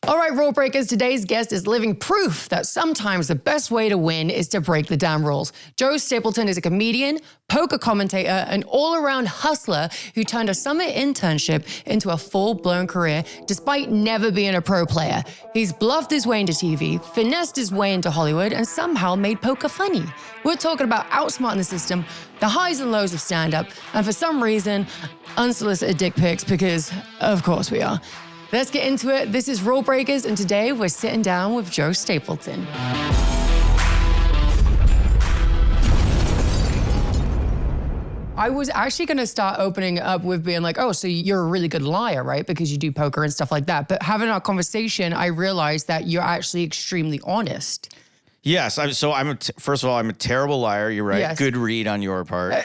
All right, rule breakers, today's guest is living proof that sometimes the best way to win is to break the damn rules. Joe Stapleton is a comedian, poker commentator, an all-around hustler who turned a summer internship into a full-blown career despite never being a pro player. He's bluffed his way into TV, finessed his way into Hollywood, and somehow made poker funny. We're talking about outsmarting the system, the highs and lows of stand-up, and for some reason, unsolicited dick pics, because of course we are. Let's get into it. This is Rulebreakers, and today we're sitting down with Joe Stapleton. I was actually gonna start opening up with being like, oh, so you're a really good liar, right? Because you do poker and stuff like that. But having our conversation, I realized that you're actually extremely honest. Yes, first of all, I'm a terrible liar. You're right. Yes. Good read on your part.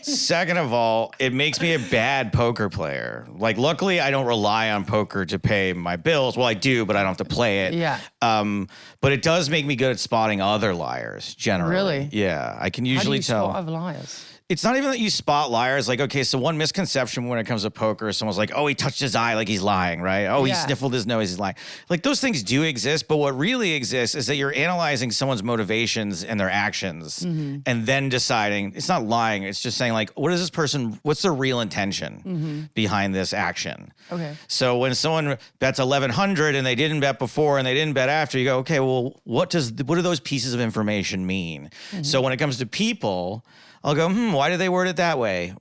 Second of all, it makes me a bad poker player. Like, luckily, I don't rely on poker to pay my bills. Well, I do, but I don't have to play it. Yeah. But it does make me good at spotting other liars, generally. Really? Yeah, I can usually tell. How do you spot other liars? It's not even that you spot liars. Like, okay, so one misconception when it comes to poker, someone's like, oh, he touched his eye like he's lying, right? Oh, he sniffled his nose, he's lying. Like, those things do exist, but what really exists is that you're analyzing someone's motivations and their actions and then deciding, it's not lying, it's just saying like, what is this person, what's their real intention behind this action? Okay. So when someone bets 1,100 and they didn't bet before and they didn't bet after, you go, okay, well, what do those pieces of information mean? So when it comes to people, I'll go, why did they word it that way?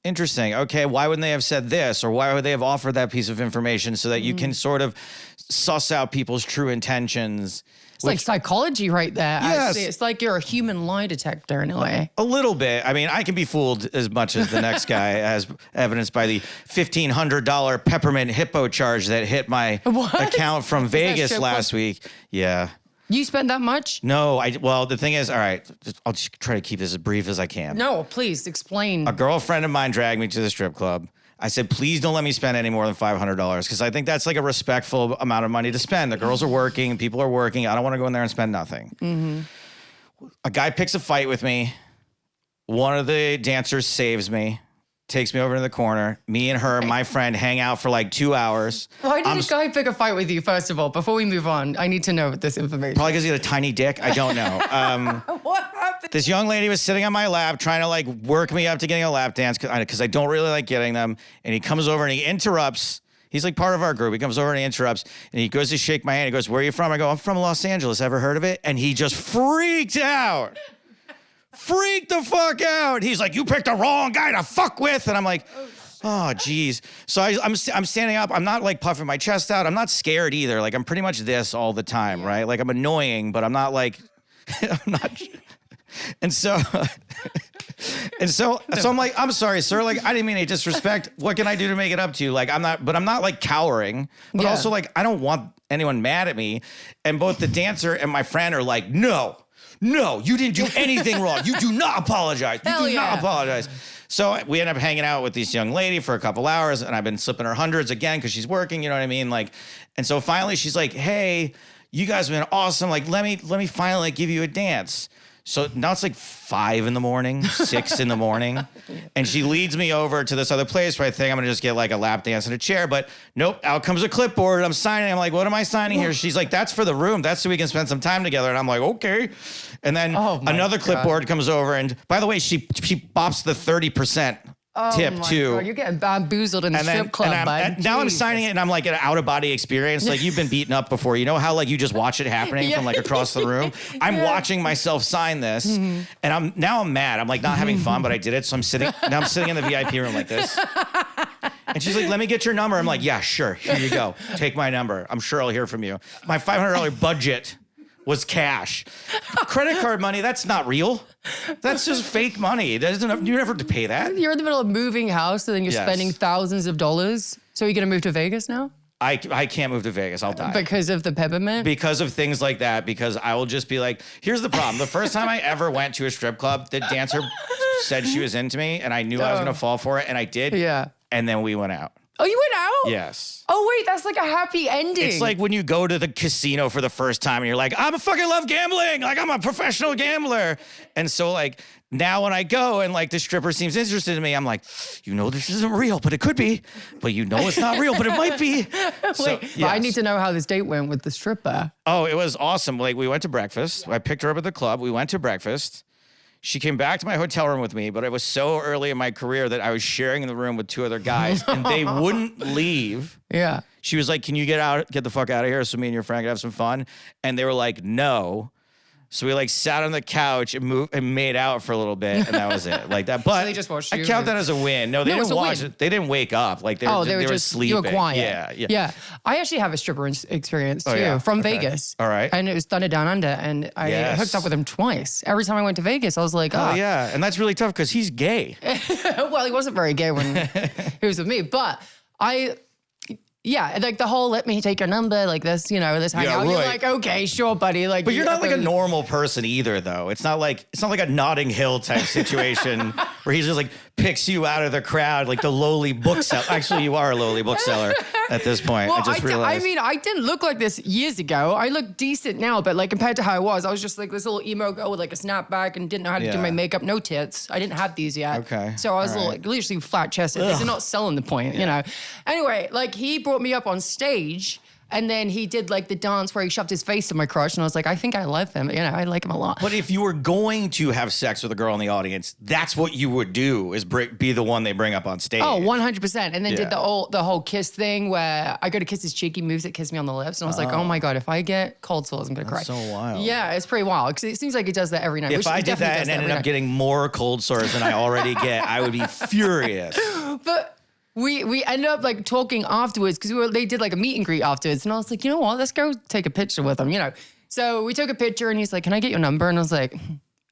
Interesting. Okay, why wouldn't they have said this? Or why would they have offered that piece of information so that you can sort of suss out people's true intentions? It's like psychology right there. Yes. Actually. It's like you're a human lie detector in a way. A little bit. I mean, I can be fooled as much as the next guy, as evidenced by the $1,500 peppermint hippo charge that hit my account from Vegas last week. Yeah. You spent that much? No, well, the thing is, all right, I'll just try to keep this as brief as I can. No, please explain. A girlfriend of mine dragged me to the strip club. I said, please don't let me spend any more than $500 because I think that's like a respectful amount of money to spend. The girls are working, people are working. I don't want to go in there and spend nothing. A guy picks a fight with me. One of the dancers saves me. Takes me over to the corner. Me and her, my friend, hang out for like 2 hours. Why did this guy pick a fight with you, first of all? Before we move on, I need to know this information. Probably because he had a tiny dick. I don't know. What happened? This young lady was sitting on my lap trying to like work me up to getting a lap dance because I don't really like getting them. And he comes over and he interrupts. He's like part of our group. He comes over and he interrupts. And he goes to shake my hand. He goes, where are you from? I go, I'm from Los Angeles. Ever heard of it? And he just freaked out. Freaked the fuck out. He's like, you picked the wrong guy to fuck with. And I'm like, oh, geez. So I'm standing up. I'm not like puffing my chest out. I'm not scared either. Like I'm pretty much this all the time, right? Like I'm annoying, but I'm not like, I'm not. And so I'm like, I'm sorry, sir. Like, I didn't mean any disrespect. What can I do to make it up to you? Like, I'm not like cowering, but also like, I don't want anyone mad at me. And both the dancer and my friend are like, no, you didn't do anything wrong. You do not apologize. You do not apologize. So we end up hanging out with this young lady for a couple hours, and I've been slipping her hundreds again because she's working, you know what I mean? Like, and so finally she's like, hey, you guys have been awesome. Like, let me finally give you a dance. So now it's like 5 a.m, 6 a.m, and she leads me over to this other place where I think I'm gonna just get like a lap dance in a chair, but nope, out comes a clipboard. I'm signing. I'm like, what am I signing here? She's like, that's for the room. That's so we can spend some time together. And I'm like, okay. And then another clipboard comes over, and by the way, she bops the 30% tip too. God, you're getting bamboozled in the strip club, bud. Now I'm signing it, and I'm like an out of body experience. Like you've been beaten up before. You know how like you just watch it happening from like across the room. I'm watching myself sign this, and I'm mad. I'm like not having fun, but I did it. So I'm sitting in the VIP room like this. And she's like, let me get your number. I'm like, yeah, sure. Here you go. Take my number. I'm sure I'll hear from you. My $500 budget was cash. Credit card money, that's not real. That's just fake money. You never have to pay that. You're in the middle of moving house, and then you're spending thousands of dollars. So are you going to move to Vegas now? I can't move to Vegas. I'll die. Because of the peppermint? Because of things like that. Because I will just be like, here's the problem. The first time I ever went to a strip club, the dancer said she was into me, and I knew I was going to fall for it, and I did. Yeah. And then we went out. Oh, you went out? Yes. Oh, wait, that's like a happy ending. It's like when you go to the casino for the first time and you're like, I fucking love gambling. Like, I'm a professional gambler. And so, like, now when I go and, like, the stripper seems interested in me, I'm like, you know, this isn't real, but it could be. But you know it's not real, but it might be. Wait, but I need to know how this date went with the stripper. Oh, it was awesome. Like, we went to breakfast. I picked her up at the club. We went to breakfast. She came back to my hotel room with me, but it was so early in my career that I was sharing the room with 2 other guys, and they wouldn't leave. Yeah. She was like, can you get the fuck out of here so me and your friend can have some fun? And they were like, no. So we like sat on the couch and made out for a little bit, and that was it, like that. But So they just watched I you count that as a win. No, they didn't watch win. it. They didn't wake up. Like they were just sleeping. You were quiet. Yeah. I actually have a stripper experience too yeah? from Okay. Vegas. All right. And it was Thunder Down Under, and I hooked up with him twice. Every time I went to Vegas, I was like, Oh yeah, and that's really tough because he's gay. Well, he wasn't very gay when he was with me, but like the whole let me take your number, like this, you know, this hangout. right. You're like, okay, sure, buddy. Like, But you're not like a normal person either, though. It's not like a Notting Hill type situation where he just like picks you out of the crowd, like the lowly bookseller. Actually, you are a lowly bookseller at this point. Well, I just realized. I mean, I didn't look like this years ago. I look decent now, but like compared to how I was just like this little emo girl with like a snapback and didn't know how to do my makeup, no tits. I didn't have these yet. Okay. So I was All right. like literally flat chested. These are not selling the point, you know. Anyway, like he brought me up on stage. And then he did like the dance where he shoved his face in my crotch, and I was like, I think I love him. You know, I like him a lot. But if you were going to have sex with a girl in the audience, that's what you would do is be the one they bring up on stage. Oh, 100%. And then did Yeah. the whole kiss thing where I go to kiss his cheek, he moves it, kiss me on the lips. And I was like, oh my God, if I get cold sores, I'm going to cry. so wild. Yeah, it's pretty wild because it seems like he does that every night. If I did that and ended up getting more cold sores than I already get, I would be furious. But we ended up like talking afterwards because they did like a meet and greet afterwards. And I was like, you know what? Let's go take a picture with him, you know. So we took a picture and he's like, can I get your number? And I was like,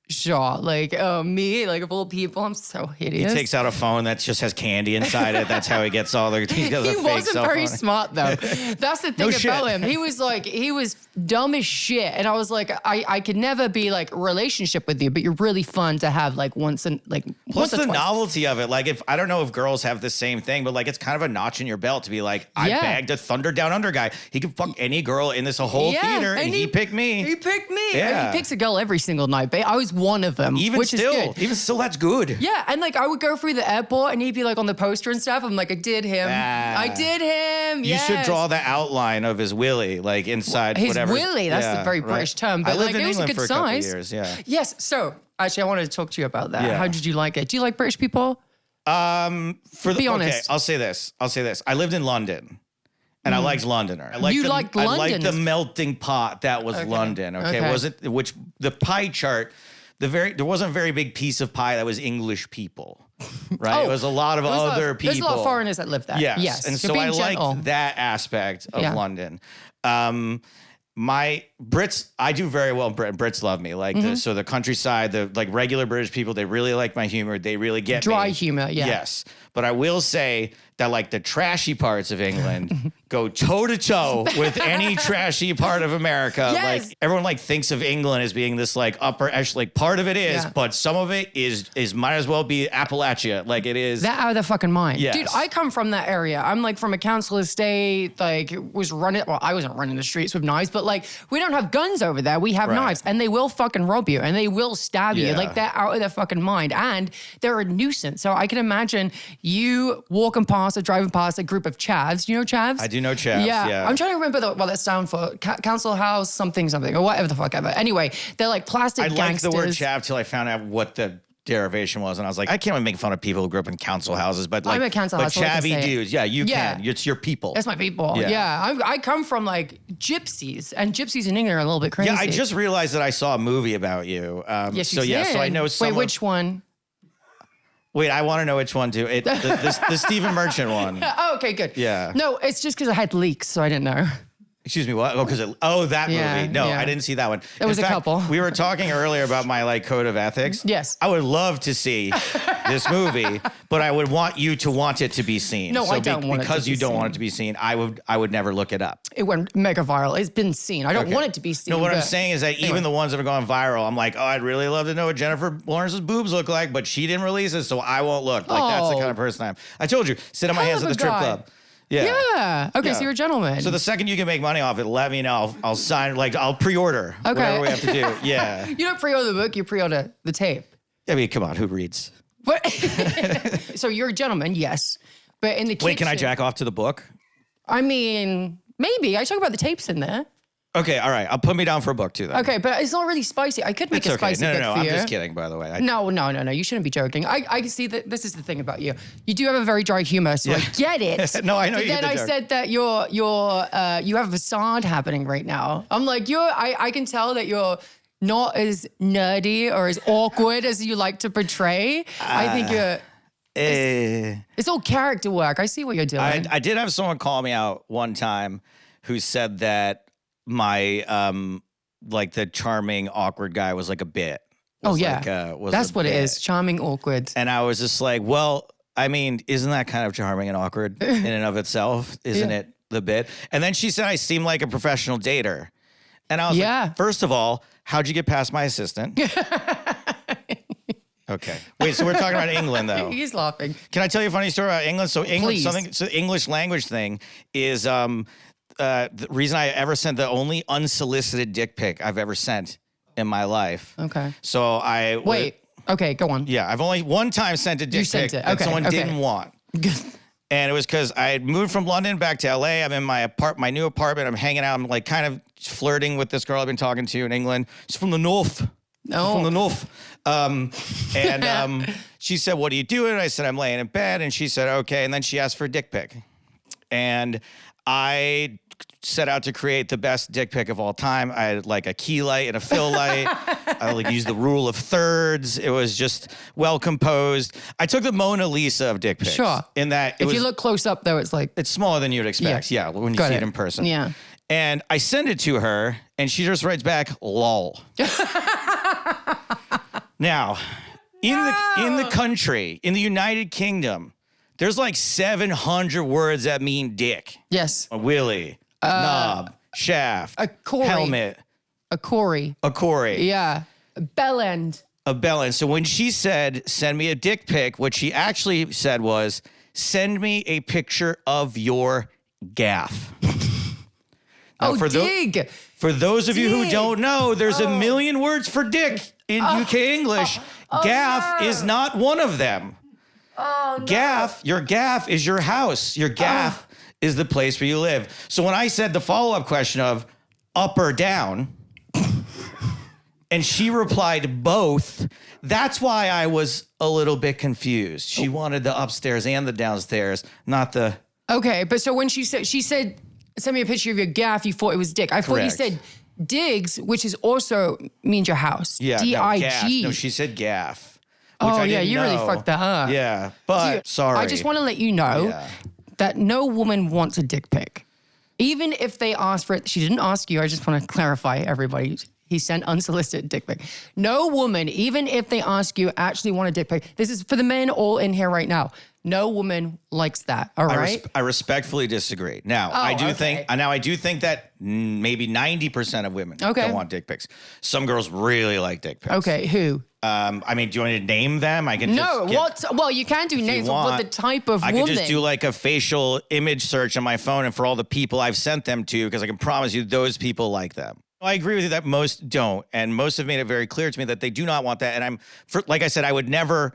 sure. Like, me, like of all people, I'm so hideous. He takes out a phone that just has candy inside it. That's how he gets all the. He wasn't very smart though. That's the thing about him. He was dumb as shit. And I was like, I could never be like a relationship with you, but you're really fun to have like once and like Plus once or the twice. novelty of it. Like if I don't know if girls have the same thing, but like it's kind of a notch in your belt to be like, I bagged a Thunder Down Under guy. He could fuck any girl in this whole theater, and he picked me. He picked me. Yeah. He picks a girl every single night, babe. I was one of them. Even which still, is good. that's good. Yeah, and like I would go through the airport and he'd be like on the poster and stuff. I'm like, I did him. I did him. You should draw the outline of his willy, like inside his whatever. willy. That's a very British term, but I lived like in it was a England good for a couple size. years. Yeah. Yes. So actually, I wanted to talk to you about that. Yeah. How did you like it? Do you like British people? Be honest. Okay, I'll say this. I lived in London. And I liked Londoner. I liked I liked the melting pot that was London. Okay. The pie chart, there wasn't a very big piece of pie that was English people. Right? It was a lot of other people. There's a lot of foreigners that live there. Yes. And so I liked that aspect of London. My Brits, I do very well in Britain. Brits love me. Like so the countryside, the like regular British people, they really like my humor. They really get dry me. humor, yeah. Yes. But I will say that like the trashy parts of England go toe to toe with any trashy part of America. Yes. Like everyone like thinks of England as being this like upper echelon, like part of it is, Yeah. but some of it is might as well be Appalachia. Like it is. That out of their fucking mind. Yes. Dude, I come from that area. I'm like from a council estate, like I wasn't running the streets with knives, but like we don't have guns over there. We have knives and they will fucking rob you and they will stab you. Like they're out of their fucking mind and they're a nuisance. So I can imagine you walking past or driving past a group of chavs. You know chavs? I do know chavs. Yeah. I'm trying to remember what that's down for. Council house, something, or whatever the fuck ever. Anyway, they're like plastic I gangsters. liked the word chav till I found out what the derivation was, and I was like, I can't make fun of people who grew up in council houses, but like, I'm a council house, so I can chavvy say it. dudes, you can. It's your people. That's my people. Yeah. Yeah. I come from like gypsies, and gypsies in England are a little bit crazy. Yeah, I just realized that I saw a movie about you. Yes, so you yeah, did. so I know some. Wait, which one? Wait, I want to know which one too. The Stephen Merchant one. Oh, okay, good. Yeah. No, it's just because I had leaks, so I didn't know. Excuse me, what? Oh, that movie. No, I didn't see that one. There was a couple. We were talking earlier about my like code of ethics. Yes. I would love to see this movie, but I would want you to want it to be seen. No, I don't want it to because be you don't seen. want it to be seen. I would never look it up. It went mega viral. It's been seen. I don't want it to be seen. No, what I'm but- saying is that even the ones that have gone viral, I'm like, oh, I'd really love to know what Jennifer Lawrence's boobs look like, but she didn't release it, so I won't look. Like that's the kind of person I am. I told you, sit on my Hell hands of at the a strip guy. club. Yeah. Okay, so you're a gentleman. So the second you can make money off it, let me know. I'll sign, like, I'll pre-order whatever we have to do. Yeah. You don't pre-order the book, you pre-order the tape. I mean, come on, who reads? But so you're a gentleman, yes. But in the kitchen... Wait, can I jack off to the book? I mean, maybe. I talk about the tapes in there. Okay, all right. I'll put me down for a book too then. Okay, but it's not really spicy. I could make It's it spicy. No. For I'm you. just kidding, by the way. No. You shouldn't be joking. I see that this is the thing about you. You do have a very dry humor, so I get it. No, I know but you get then the I joke. said that you have a facade happening right now. I'm like, I can tell that you're not as nerdy or as awkward as you like to portray. I think you're... It's all character work. I see what you're doing. I did have someone call me out one time who said that my like the charming awkward guy was like a bit. That's what it is. Charming, awkward. And I was just like, well, I mean, isn't that kind of charming and awkward in and of itself? Isn't it the bit? And then she said I seem like a professional dater. And I was like, first of all, how'd you get past my assistant? Okay. Wait, so we're talking about England, though. He's laughing. Can I tell you a funny story about England? So England, Please. So the English language thing is the reason I ever sent the only unsolicited dick pic I've ever sent in my life. Okay. So Wait. Okay, go on. Yeah, I've only one time sent a dick pic that someone didn't want. And it was because I had moved from London back to LA. I'm in my new apartment. I'm hanging out. I'm like kind of flirting with this girl I've been talking to in England. She's from the north. From the north. She said, what are you doing? I said, I'm laying in bed. And she said, okay. And then she asked for a dick pic. And I set out to create the best dick pic of all time. I had like a key light and a fill light. I like used the rule of thirds. It was just well composed. I took the Mona Lisa of dick pics. Sure. In that if you look close up though, it's like... It's smaller than you'd expect. Yeah, when you see it in person. Yeah. And I send it to her and she just writes back, lol. Now, in the country, in the United Kingdom, there's like 700 words that mean dick. Yes. A willy, knob, shaft, a Corey. helmet. A Corey. A Corey. Yeah. A bell end. A bell end. So when she said, send me a dick pic, what she actually said was, send me a picture of your gaff. Now, dig. For those of you who don't know, there's a million words for dick in UK English. Gaff is not one of them. Oh, no. Gaff, your gaff is your house. Your gaff is the place where you live. So when I said the follow-up question of up or down, and she replied both, that's why I was a little bit confused. She wanted the upstairs and the downstairs, not the... Okay, but so when she said, send me a picture of your gaff, you thought it was dick. I thought you said digs, which is also means your house. Yeah, D-I-G. No, she said gaff. Oh, yeah, you really fucked that up. Yeah, but sorry. I just want to let you know that no woman wants a dick pic. Even if they ask for it, she didn't ask you. I just want to clarify, everybody. He sent unsolicited dick pic. No woman, even if they ask you, actually want a dick pic. This is for the men all in here right now. No woman likes that. All right. I respectfully disagree. Now, I do think that maybe 90% of women don't want dick pics. Some girls really like dick pics. Okay, who? I mean, do you want me to name them? I can well, you can do names, but the type of woman. I can just do like a facial image search on my phone and for all the people I've sent them to, because I can promise you those people like them. I agree with you that most don't, and most have made it very clear to me that they do not want that. And like I said, I would never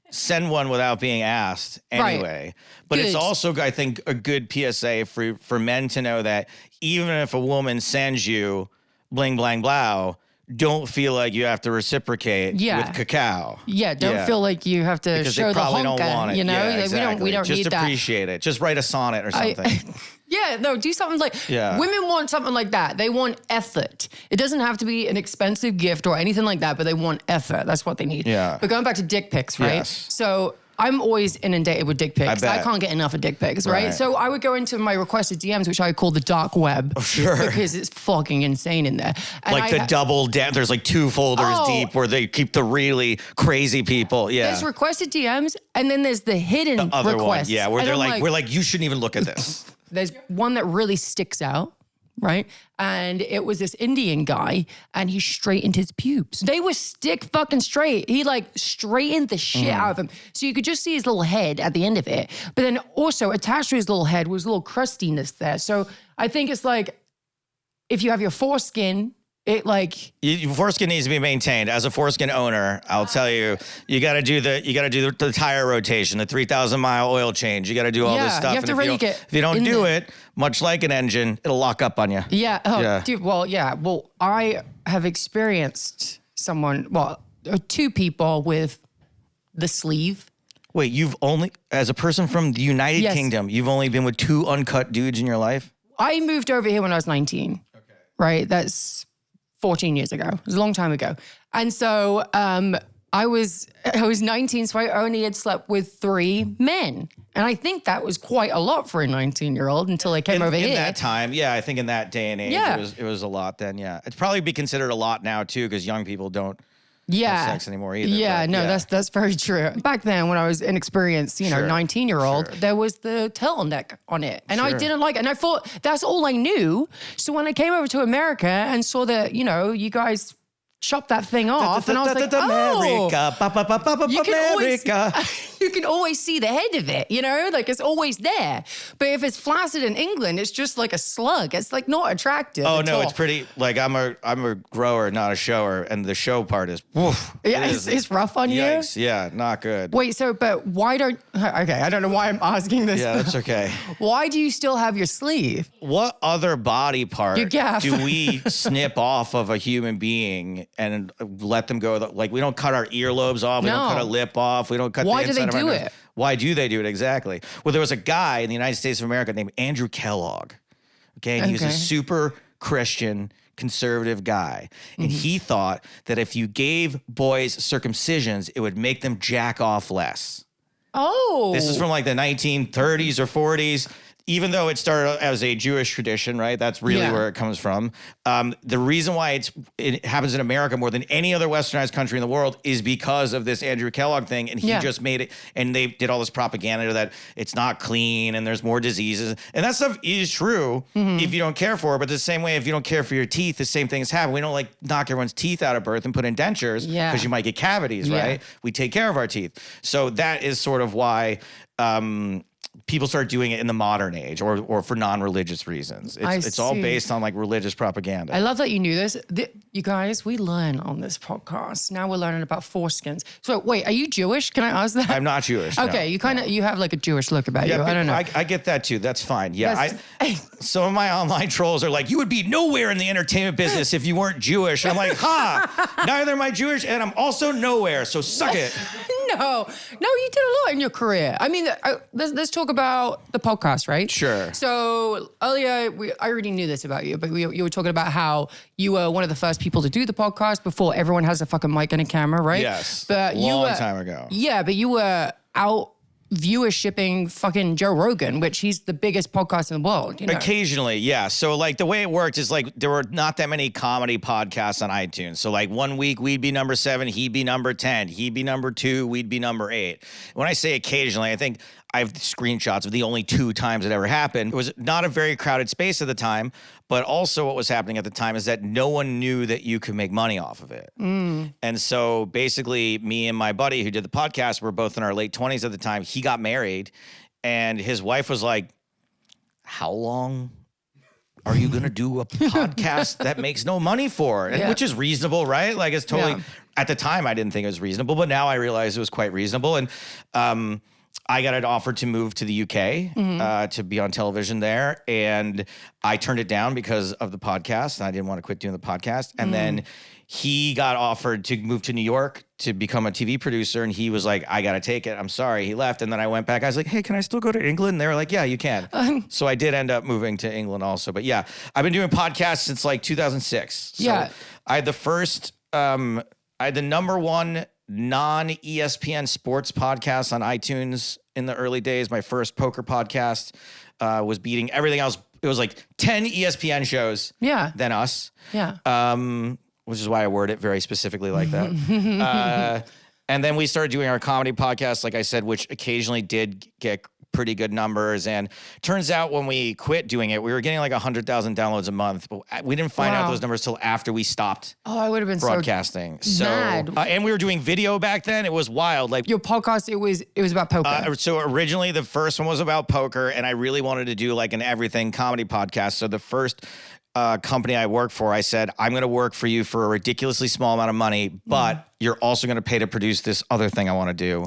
send one without being asked anyway. Right. But it's also, I think, a good PSA for men to know that even if a woman sends you bling, blang, blow, don't feel like you have to reciprocate with cacao. Yeah, don't feel like you have to because show they probably the honker, don't want it. You know, exactly. we don't just need that. Just appreciate it. Just write a sonnet or something. Yeah, no, do something like, women want something like that. They want effort. It doesn't have to be an expensive gift or anything like that, but they want effort. That's what they need. Yeah. But going back to dick pics, right? Yes. So I'm always inundated with dick pics. I can't get enough of dick pics, right? So I would go into my requested DMs, which I call the dark web. Oh, sure. Because it's fucking insane in there. And like the double down, there's like 2 folders deep where they keep the really crazy people. Yeah. There's requested DMs, and then there's the hidden the other requests. One, yeah, where they're like, we're like, you shouldn't even look at this. There's one that really sticks out. right? And it was this Indian guy, and he straightened his pubes. They were stick fucking straight. He like straightened the shit out of him. So you could just see his little head at the end of it. But then also attached to his little head was a little crustiness there. So I think it's like, if you have your foreskin, it like your foreskin needs to be maintained. As a foreskin owner, I'll tell you, you got to do the tire rotation, the 3,000-mile oil change. You got to do all this stuff. You have to really get. If you don't do it, much like an engine, it'll lock up on you. Yeah. Oh, dude. Well, yeah. Well, I have experienced two people with the sleeve. Wait, as a person from the United Kingdom, you've only been with 2 uncut dudes in your life? I moved over here when I was 19. Okay. Right. That's 14 years ago. It was a long time ago. And so I was 19, so I only had slept with 3 men. And I think that was quite a lot for a 19-year-old until I came over here. In that time, yeah, I think in that day and age, it was a lot then, yeah. It'd probably be considered a lot now, too, because young people don't have sex anymore either. Yeah, that's very true. Back then, when I was inexperienced, 19-year-old, there was the turtleneck on it. And I didn't like it. And I thought that's all I knew. So when I came over to America and saw that, you guys chop that thing off, and I was like, you can always see the head of it, like it's always there. But if it's flaccid in England, it's just like a slug. It's like not attractive. Oh no, it's pretty. Like I'm a grower, not a shower, and the show part is, woof. Yeah, it's rough on you. Yikes, yeah, not good. Wait, but why don't? Okay, I don't know why I'm asking this. Yeah, that's okay. Why do you still have your sleeve? What other body part do we snip off of a human being and let them go? Like we don't cut our earlobes off. We don't cut a lip off. We don't cut. Why do they do it? Why do they do it exactly? Well, there was a guy in the United States of America named Andrew Kellogg. Okay, and he was a super Christian conservative guy, and he thought that if you gave boys circumcisions, it would make them jack off less. Oh, this is from like the 1930s or 40s. Even though it started as a Jewish tradition, right? That's really where it comes from. The reason why it happens in America more than any other westernized country in the world is because of this Andrew Kellogg thing. And he just made it, and they did all this propaganda that it's not clean and there's more diseases. And that stuff is true if you don't care for it. But the same way, if you don't care for your teeth, the same things happen. We don't like knock everyone's teeth out of birth and put in dentures because you might get cavities, right? We take care of our teeth. So that is sort of why people start doing it in the modern age or for non-religious reasons. It's all based on like religious propaganda. I love that you knew this. You guys, we learn on this podcast. Now we're learning about foreskins. So wait, are you Jewish? Can I ask that? I'm not Jewish. Okay, no. you have like a Jewish look about you. I don't know. I get that too. That's fine. Yeah. Some of my online trolls are like, you would be nowhere in the entertainment business if you weren't Jewish. I'm like, neither am I Jewish and I'm also nowhere. So suck it. No, you did a lot in your career. I mean, let's talk about the podcast, right? Sure. So earlier, I already knew this about you, but you were talking about how you were one of the first people to do the podcast before everyone has a fucking mic and a camera, right? Yes. But long time ago. Yeah, but you were out viewershipping fucking Joe Rogan, which he's the biggest podcast in the world. Occasionally, yeah. So like the way it worked is like there were not that many comedy podcasts on iTunes. So like one week we'd be number 7, he'd be number 10, he'd be number 2, we'd be number 8. When I say occasionally, I think I have screenshots of the only 2 times it ever happened. It was not a very crowded space at the time, but also what was happening at the time is that no one knew that you could make money off of it. And so basically me and my buddy who did the podcast were both in our late 20s at the time. He got married and his wife was like, how long are you going to do a podcast that makes no money for? And which is reasonable, right? Like it's totally, at the time I didn't think it was reasonable, but now I realize it was quite reasonable. And, I got an offer to move to the UK to be on television there. And I turned it down because of the podcast. And I didn't want to quit doing the podcast. And then he got offered to move to New York to become a TV producer. And he was like, I got to take it. I'm sorry. He left. And then I went back. I was like, hey, can I still go to England? And they were like, yeah, you can. So I did end up moving to England also. But yeah, I've been doing podcasts since like 2006. So I had the number 1 non-ESPN sports podcast on iTunes in the early days. My first poker podcast was beating everything else. It was like 10 ESPN shows than us. Which is why I word it very specifically like that. And then we started doing our comedy podcast, like I said, which occasionally did get pretty good numbers. And turns out when we quit doing it, we were getting like 100,000 downloads a month, but we didn't find out those numbers till after we stopped I would have been broadcasting. so mad. And we were doing video back then. It was wild. Like your podcast, it was about poker. So originally the first one was about poker, and I really wanted to do like an everything comedy podcast. So the first company I worked for, I said, I'm going to work for you for a ridiculously small amount of money, but you're also going to pay to produce this other thing I want to do,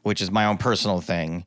which is my own personal thing.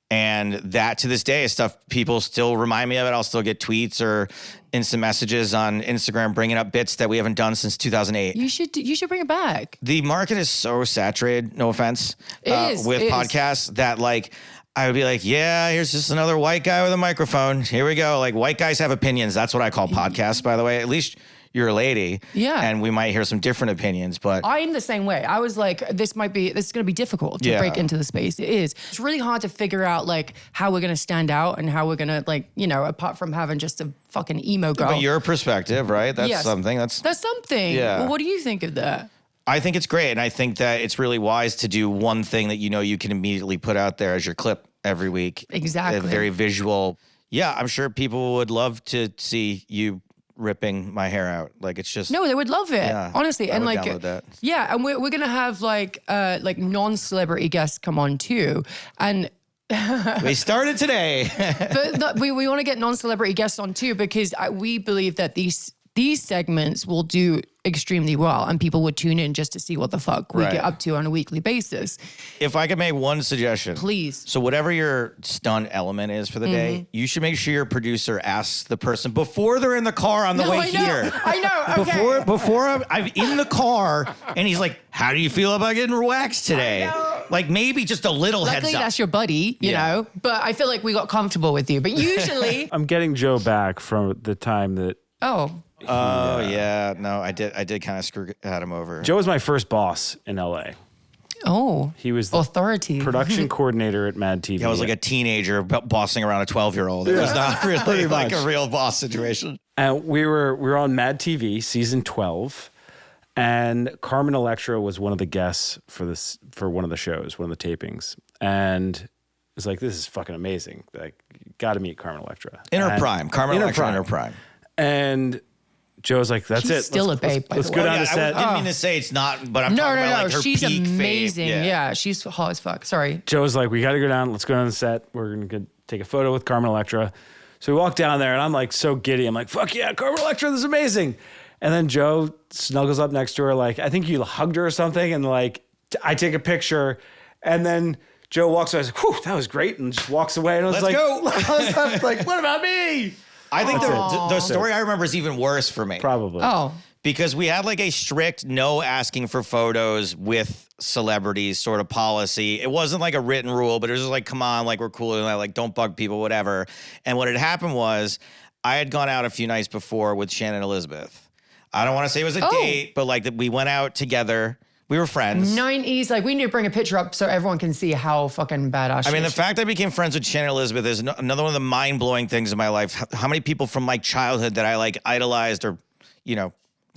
And that to this day is stuff people still remind me of it. I'll still get tweets or instant messages on Instagram bringing up bits that we haven't done since 2008. You should bring it back. The market is so saturated, no offense, with podcasts that like, I would be like, yeah, here's just another white guy with a microphone. Here we go. Like white guys have opinions. That's what I call podcasts, by the way. At least you're a lady. Yeah. And we might hear some different opinions, but I'm the same way. I was like, this is going to be difficult to break into the space. It is. It's really hard to figure out like how we're going to stand out and how we're going to like, apart from having just a fucking emo girl. But your perspective, right? That's something. That's something. Yeah. Well, what do you think of that? I think it's great. And I think that it's really wise to do one thing that you can immediately put out there as your clip every week. Exactly. Very visual. Yeah, I'm sure people would love to see you ripping my hair out. Like it's just no, they would love it. Yeah, honestly. And like download that. Yeah, and we're gonna have like non-celebrity guests come on too. And we started today. But we want to get non-celebrity guests on too because we believe that these segments will do extremely well and people would tune in just to see what the fuck we get up to on a weekly basis. If I could make one suggestion. Please. So whatever your stunt element is for the day, you should make sure your producer asks the person before they're in the car on the way here. I know. Okay. Before I'm in the car and he's like, how do you feel about getting waxed today? Like maybe just a little heads up. Luckily that's your buddy, you know, but I feel like we got comfortable with you. But usually. I'm getting Joe back from the time that. Oh. Yeah. No, I did kind of had him over. Joe was my first boss in LA. Oh. He was the authority production coordinator at Mad TV. Yeah, I was like a teenager bossing around a 12-year-old. It was not really like a real boss situation. And we were on Mad TV season 12, and Carmen Electra was one of the guests for one of the shows, one of the tapings, and it's like, this is fucking amazing. Like, you got to meet Carmen Electra in her prime. Carmen Electra in her prime. And Joe's like, that's She's it. Still a babe. Let's go down the set. I didn't mean to say it's not, but I'm talking about like her she's peak amazing. fame. Yeah, she's hot as fuck. Sorry. Joe's like, we got to go down. Let's go down the set. We're going to take a photo with Carmen Electra. So we walk down there and I'm like so giddy. I'm like, fuck yeah, Carmen Electra, this is amazing. And then Joe snuggles up next to her. Like, I think you hugged her or something. And like, I take a picture and then Joe walks away. I was like, whew, that was great. And just walks away. And I was Let's go. I was like, what about me? I think the story I remember is even worse for me. Probably. Oh. Because we had like a strict no asking for photos with celebrities sort of policy. It wasn't like a written rule, but it was just like, come on, like we're cool and like don't bug people, whatever. And what had happened was I had gone out a few nights before with Shannon Elizabeth. I don't want to say it was a date, but like we went out together. We were friends. 90s, like we need to bring a picture up so everyone can see how fucking badass she is. I mean, the fact I became friends with Shannon Elizabeth is another one of the mind-blowing things in my life. How many people from my childhood that I like idolized or,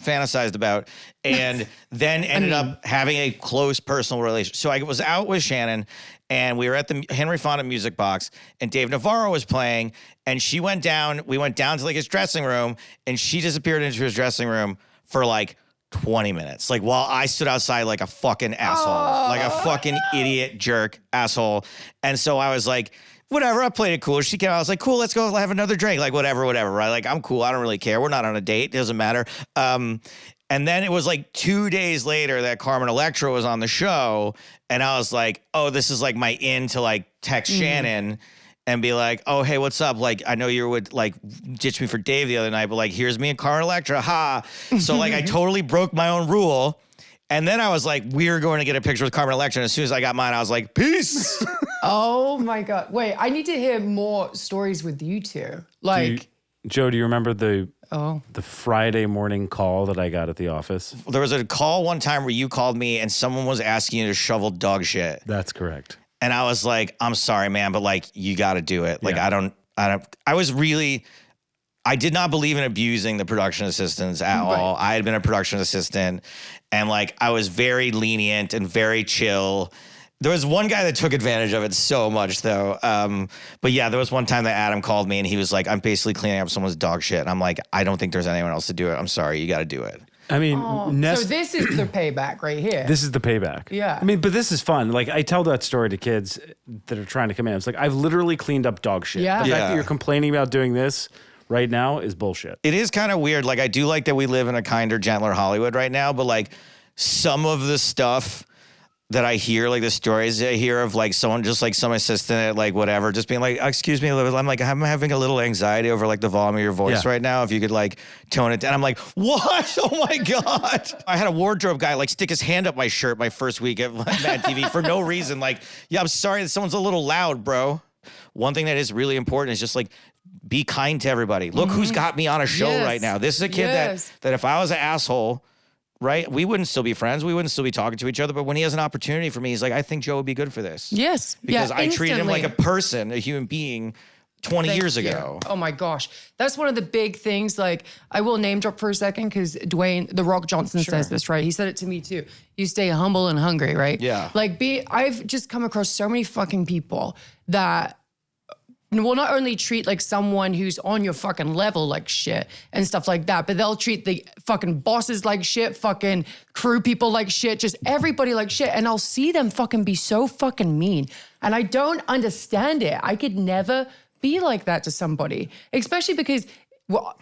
fantasized about and then ended up having a close personal relationship. So I was out with Shannon and we were at the Henry Fonda Music Box and Dave Navarro was playing and we went down to like his dressing room and she disappeared into his dressing room for like 20 minutes. Like while I stood outside like a fucking asshole, like a fucking idiot jerk asshole. And so I was like, whatever, I played it cool. She came out, I was like, cool, let's go have another drink. Like whatever, right? Like I'm cool, I don't really care. We're not on a date, it doesn't matter. And then it was like 2 days later that Carmen Electra was on the show. And I was like, oh, this is like my in to like text Shannon and be like, oh, hey, what's up? Like, I know you would like ditch me for Dave the other night, but like, here's me and Carmen Electra, ha. So like, I totally broke my own rule. And then I was like, we're going to get a picture with Carmen Electra. And as soon as I got mine, I was like, peace. Oh my God. Wait, I need to hear more stories with you two. Like, Joe, do you remember the Friday morning call that I got at the office? There was a call one time where you called me and someone was asking you to shovel dog shit. That's correct. And I was like, I'm sorry, man, but like, you got to do it. Like, I did not believe in abusing the production assistants at all. I had been a production assistant and like, I was very lenient and very chill. There was one guy that took advantage of it so much, though. But yeah, there was one time that Adam called me and he was like, I'm basically cleaning up someone's dog shit. And I'm like, I don't think there's anyone else to do it. I'm sorry. You got to do it. I mean, So this is the payback right here. This is the payback. Yeah. I mean, but this is fun. Like, I tell that story to kids that are trying to come in. It's like, I've literally cleaned up dog shit. Yeah. The fact Yeah. that you're complaining about doing this right now is bullshit. It is kind of weird. Like, I do like that we live in a kinder, gentler Hollywood right now, but like some of the stuff that I hear, like the stories I hear of like someone, just like some assistant at like whatever, just being like, excuse me, I'm like, I'm having a little anxiety over like the volume of your voice right now. If you could like tone it down. I'm like, what? Oh my God. I had a wardrobe guy like stick his hand up my shirt my first week at Mad TV for no reason. Like, yeah, I'm sorry that someone's a little loud, bro. One thing that is really important is just like, be kind to everybody. Look who's got me on a show right now. This is a kid that if I was an asshole, right, we wouldn't still be friends. We wouldn't still be talking to each other. But when he has an opportunity for me, he's like, I think Joe would be good for this. Yes. Because I treated him like a instantly. person, a human being 20 years ago. Oh my gosh. That's one of the big things. Like, I will name drop for a second because Dwayne The Rock Johnson says this, right? He said it to me too. You stay humble and hungry, right? Yeah. Like, I've just come across so many fucking people that will not only treat like someone who's on your fucking level like shit and stuff like that, but they'll treat the fucking bosses like shit, fucking crew people like shit, just everybody like shit. And I'll see them fucking be so fucking mean. And I don't understand it. I could never be like that to somebody, especially because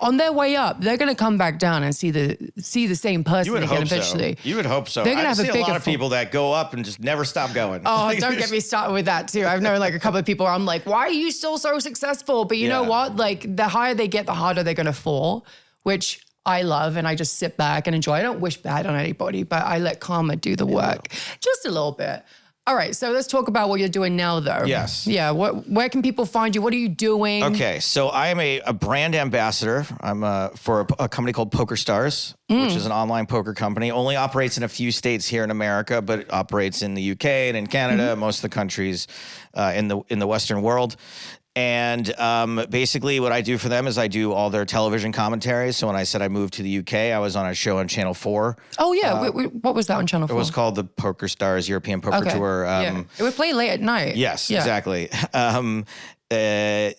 on their way up, they're gonna come back down and see the same person You would again hope eventually. so. You would hope so. They're gonna I have a see a bigger lot of people that go up and just never stop going. Oh, Like, don't get me started with that too. I've known like a couple of people where I'm like, why are you still so successful? But you know what? Like the higher they get, the harder they're gonna fall, which I love, and I just sit back and enjoy. I don't wish bad on anybody, but I let karma do the work just a little bit. All right, so let's talk about what you're doing now, though. Yes. Yeah. Where can people find you? What are you doing? Okay, so I am a brand ambassador. I'm for a company called Poker Stars, which is an online poker company. Only operates in a few states here in America, but it operates in the UK and in Canada, most of the countries in the Western world. And basically what I do for them is I do all their television commentaries. So when I said I moved to the UK, I was on a show on Channel 4. Oh, yeah. What was that on Channel 4? It was called the Poker Stars European Poker Tour. Yeah. It would play late at night. Yes, Yeah. exactly.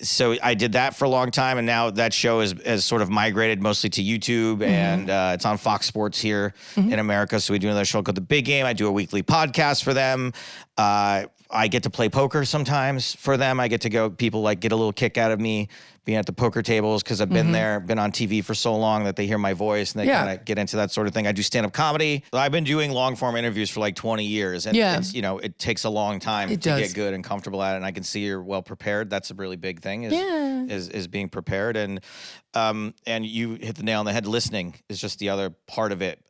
So I did that for a long time, and now that show has sort of migrated mostly to YouTube, and it's on Fox Sports here in America. So we do another show called The Big Game. I do a weekly podcast for them. I get to play poker sometimes for them. I get to go, people like get a little kick out of me being at the poker tables because I've been there, been on TV for so long that they hear my voice and they kind of get into that sort of thing. I do stand-up comedy. I've been doing long-form interviews for like 20 years. And it's, you know, it takes a long time to get good and comfortable at it. And I can see you're well prepared. That's a really big thing is being prepared. And you hit the nail on the head. Listening is just the other part of it.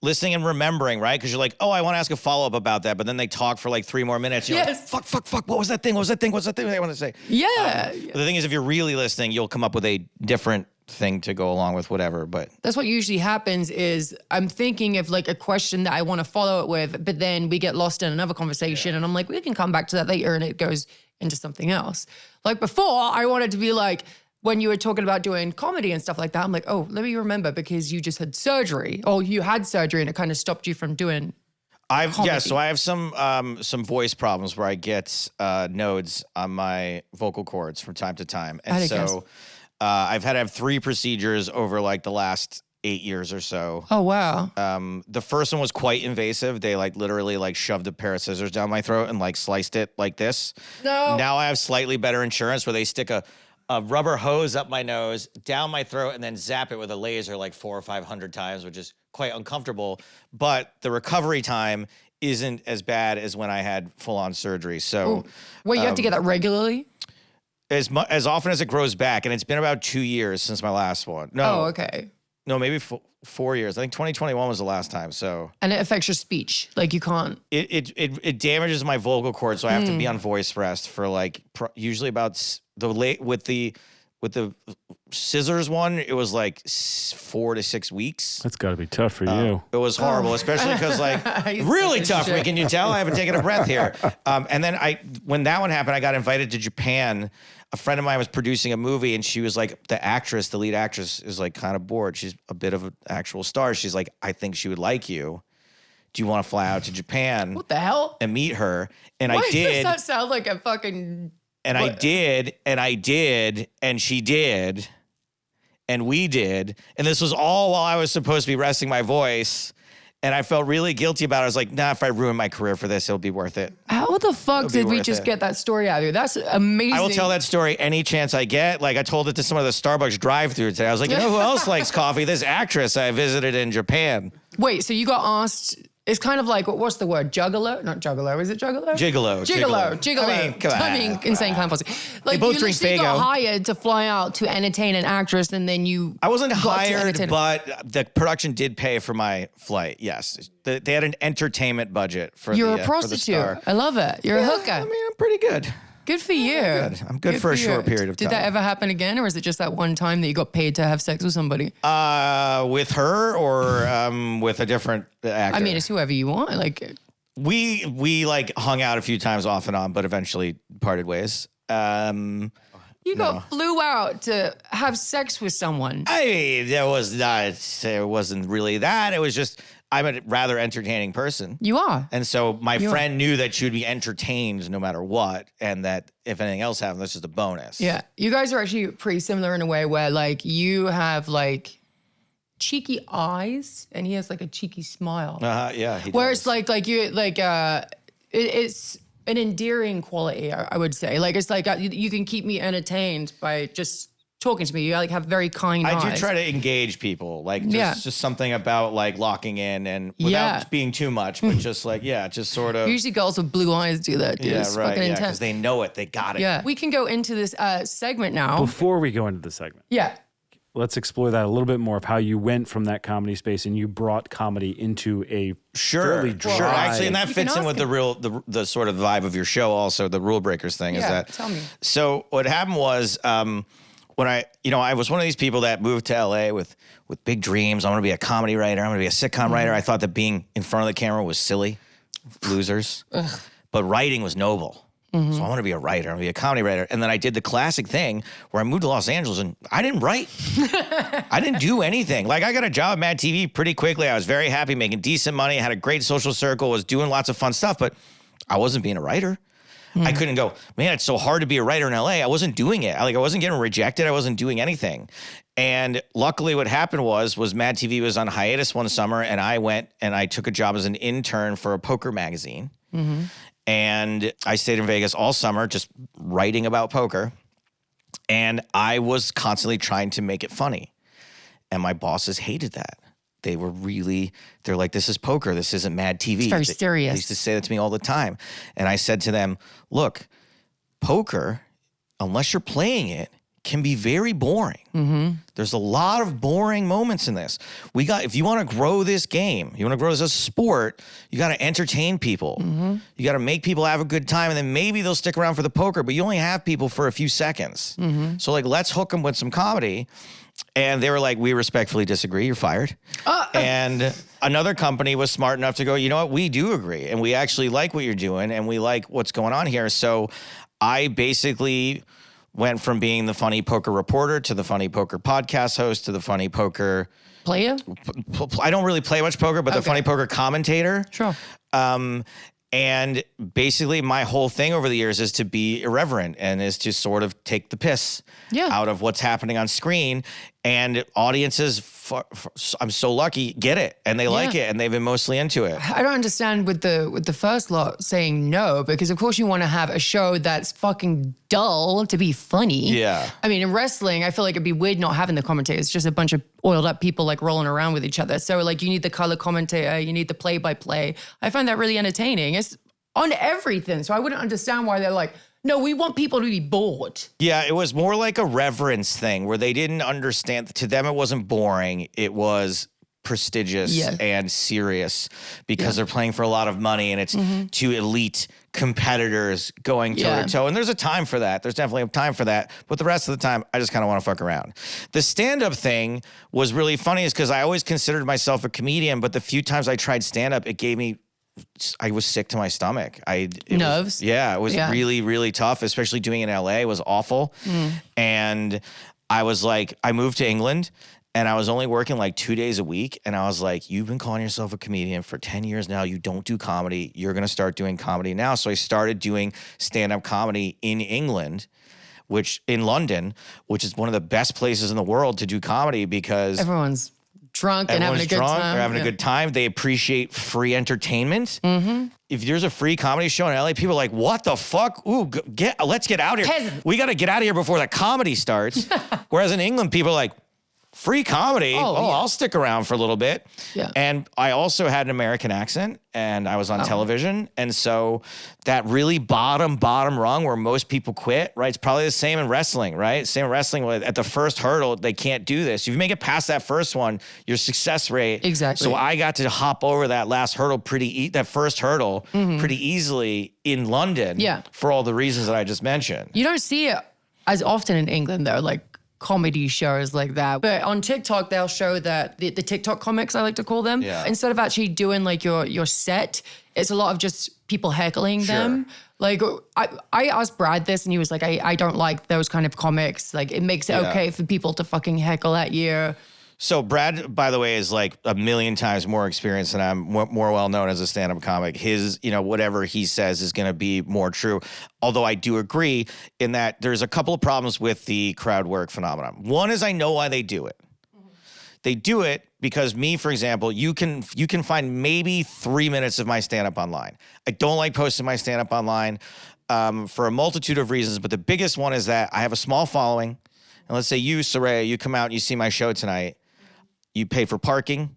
Listening and remembering, right? Because you're like, oh, I want to ask a follow-up about that. But then they talk for like 3 more minutes. You're like, fuck. What was that thing? What's that thing I want to say? Yeah. But the thing is, if you're really listening, you'll come up with a different thing to go along with whatever. But that's what usually happens is I'm thinking of like a question that I want to follow it with, but then we get lost in another conversation and I'm like, we can come back to that later and it goes into something else. Like before, I wanted to be like, when you were talking about doing comedy and stuff like that, I'm like, oh, let me remember because you just had surgery or you had surgery and it kind of stopped you from doing comedy. So I have some voice problems where I get nodes on my vocal cords from time to time. And so I've had to have 3 procedures over like the last 8 years or so. Oh, wow. The first one was quite invasive. They like literally like shoved a pair of scissors down my throat and like sliced it like this. No. Now I have slightly better insurance where they stick a rubber hose up my nose, down my throat, and then zap it with a laser like 400 or 500 times, which is quite uncomfortable. But the recovery time isn't as bad as when I had full-on surgery. So, wait, you have to get that regularly? As often as it grows back, and it's been about 2 years since my last one. No, okay. No, maybe 4 years. I think 2021 was the last time. So, and it affects your speech, like you can't. It damages my vocal cord, so I have to be on voice rest for like usually about with the scissors one. It was like 4 to 6 weeks. That's got to be tough for you. It was horrible, especially because like really tough for me. Can you tell? I haven't taken a breath here. And then when that one happened, I got invited to Japan. A friend of mine was producing a movie and she was like, the lead actress is like kind of bored. She's a bit of an actual star. She's like, I think she would like you. do you want to fly out to Japan? What the hell? And meet her? And Why I did. does that sound like a fucking... And I did, and she did, and we did. And this was all while I was supposed to be resting my voice. And I felt really guilty about it. I was like, nah, if I ruin my career for this, it'll be worth it. How the fuck did we just get that story out of you? That's amazing. I will tell that story any chance I get. Like I told it to some of the Starbucks drive-thru today. I was like, you know who else likes coffee? This actress I visited in Japan. Wait, so you got asked... It's kind of like, what's the word? Juggalo? Not juggalo. Is it juggalo? Gigolo. I mean, insane kind of pussy. Like, both drink you got Faygo. hired to fly out to entertain an actress, and then you... I wasn't got to hired, entertain- but the production did pay for my flight. Yes. They had an entertainment budget for You're the a for the prostitute. star. I love it. You're a hooker. I mean, I'm pretty good. Good for you. I'm good for a short period of time. Did that ever happen again, or is it just that one time that you got paid to have sex with somebody? With her or with a different actor? I mean, it's whoever you want. Like, we like hung out a few times off and on, but eventually parted ways. you got flew out to have sex with someone. I mean, it wasn't really that. It was just, I'm a rather entertaining person. You are. And so my friend knew that she would be entertained no matter what. And that if anything else happened, that's just a bonus. Yeah. You guys are actually pretty similar in a way where like you have like cheeky eyes and he has like a cheeky smile. Yeah. He Where does. it's like you, like, it's an endearing quality, I would say. Like, it's like you can keep me entertained by just talking to me. You like have very kind eyes. I do try to engage people, like just something about like locking in and without being too much, but just like, just sort of. Usually girls with blue eyes do that, dude. It's fucking intense. Because they know it, they got it. Yeah, we can go into this segment now. Before we go into the segment, let's explore that a little bit more of how you went from that comedy space and you brought comedy into a fairly dry. Sure. Actually, and that fits in with him. the sort of vibe of your show. Also, the Rulebreakers thing is that. Tell me. So what happened was. When I was one of these people that moved to LA with big dreams. I'm going to be a comedy writer. I'm going to be a sitcom writer. I thought that being in front of the camera was silly, losers. But writing was noble. So I want to be a writer. I want to be a comedy writer. And then I did the classic thing where I moved to Los Angeles and I didn't write. I didn't do anything. Like I got a job at Mad TV pretty quickly. I was very happy, making decent money. I had a great social circle, was doing lots of fun stuff, but I wasn't being a writer. I couldn't go, man, it's so hard to be a writer in LA. I wasn't doing it. I wasn't getting rejected. I wasn't doing anything. And luckily what happened was Mad TV was on hiatus one summer and I went and I took a job as an intern for a poker magazine. And I stayed in Vegas all summer just writing about poker. And I was constantly trying to make it funny. And my bosses hated that. They're like, this is poker. This isn't Mad TV. It's very serious. They used to say that to me all the time. And I said to them, look, poker, unless you're playing it, can be very boring. There's a lot of boring moments in this. If you want to grow this game, you want to grow as a sport, you got to entertain people. You got to make people have a good time, and then maybe they'll stick around for the poker, but you only have people for a few seconds. So like, let's hook them with some comedy. And they were like, we respectfully disagree. You're fired. And another company was smart enough to go, you know what? We do agree. And we actually like what you're doing. And we like what's going on here. So I basically went from being the funny poker reporter to the funny poker podcast host to the funny poker Player? I don't really play much poker, but the funny poker commentator. Sure. And basically my whole thing over the years is to be irreverent and is to sort of take the piss out of what's happening on screen. And audiences, I'm so lucky, get it. And they like it. And they've been mostly into it. I don't understand with the first lot saying no, because of course you want to have a show that's fucking dull to be funny. Yeah. I mean, in wrestling, I feel like it'd be weird not having the commentators. It's just a bunch of oiled up people like rolling around with each other. So like you need the color commentator, you need the play-by-play. I find that really entertaining. It's on everything. So I wouldn't understand why they're like, no, we want people to be bored. Yeah, it was more like a reverence thing where they didn't understand. To them, it wasn't boring. It was prestigious and serious because they're playing for a lot of money and it's two elite competitors going toe to toe. And there's a time for that. There's definitely a time for that. But the rest of the time, I just kind of want to fuck around. The stand-up thing was really funny is because I always considered myself a comedian, but the few times I tried stand-up, I was sick to my stomach. Nerves? It was really, really tough, especially doing it in LA. It was awful. And I was like, I moved to England And I was only working like 2 days a week. And I was like, you've been calling yourself a comedian for 10 years now. You don't do comedy. You're going to start doing comedy now. So I started doing stand-up comedy in England, in London, which is one of the best places in the world to do comedy because everyone's drunk and having a good time. They're having a good time. They appreciate free entertainment. If there's a free comedy show in LA, people are like, what the fuck? Ooh, let's get out of here. We got to get out of here before the comedy starts. Whereas in England, people are like, free comedy? I'll stick around for a little bit. Yeah. And I also had an American accent and I was on television. And so that really bottom rung where most people quit, right? It's probably the same in wrestling, right? Same in wrestling. At the first hurdle, they can't do this. If you make it past that first one, your success rate. Exactly. So I got to hop over that last hurdle that first hurdle pretty easily in London. Yeah. For all the reasons that I just mentioned. You don't see it as often in England though, like comedy shows like that. But on TikTok, they'll show that the TikTok comics, I like to call them, instead of actually doing like your set, it's a lot of just people heckling them. Like I asked Brad this and he was like, I don't like those kind of comics. Like it makes it okay for people to fucking heckle at you. So Brad, by the way, is like a million times more experienced than I'm, more well known as a stand-up comic. His, whatever he says is going to be more true. Although I do agree in that there's a couple of problems with the crowd work phenomenon. One is I know why they do it. They do it because me, for example, you can find maybe 3 minutes of my stand-up online. I don't like posting my stand-up online for a multitude of reasons, but the biggest one is that I have a small following. And let's say you, Saraya, you come out and you see my show tonight. You pay for parking,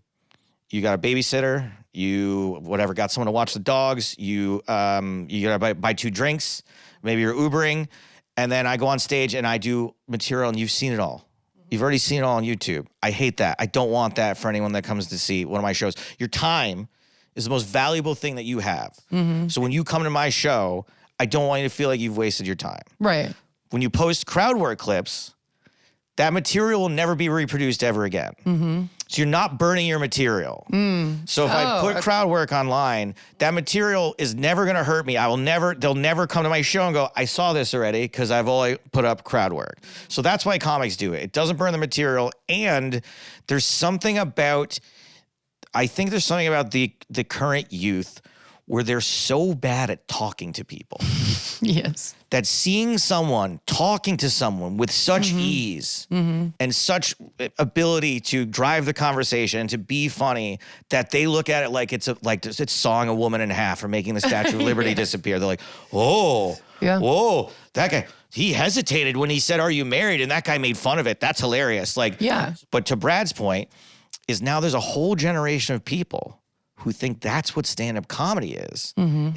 you got a babysitter, you got someone to watch the dogs, you gotta buy 2 drinks, maybe you're Ubering, and then I go on stage and I do material and you've seen it all. You've already seen it all on YouTube. I hate that. I don't want that for anyone that comes to see one of my shows. Your time is the most valuable thing that you have. So when you come to my show, I don't want you to feel like you've wasted your time. Right. When you post crowd work clips, that material will never be reproduced ever again. So you're not burning your material. So if I put crowd work online, that material is never gonna hurt me. They'll never come to my show and go, I saw this already because I've only put up crowd work. So that's why comics do it. It doesn't burn the material. And there's something about, I think there's something about the current youth where they're so bad at talking to people. Yes. That seeing someone, talking to someone with such ease and such ability to drive the conversation and to be funny, that they look at it like it's sawing a woman in half or making the Statue of Liberty disappear. They're like, whoa, that guy, he hesitated when he said, are you married? And that guy made fun of it. That's hilarious. But to Brad's point is now there's a whole generation of people who think that's what stand-up comedy is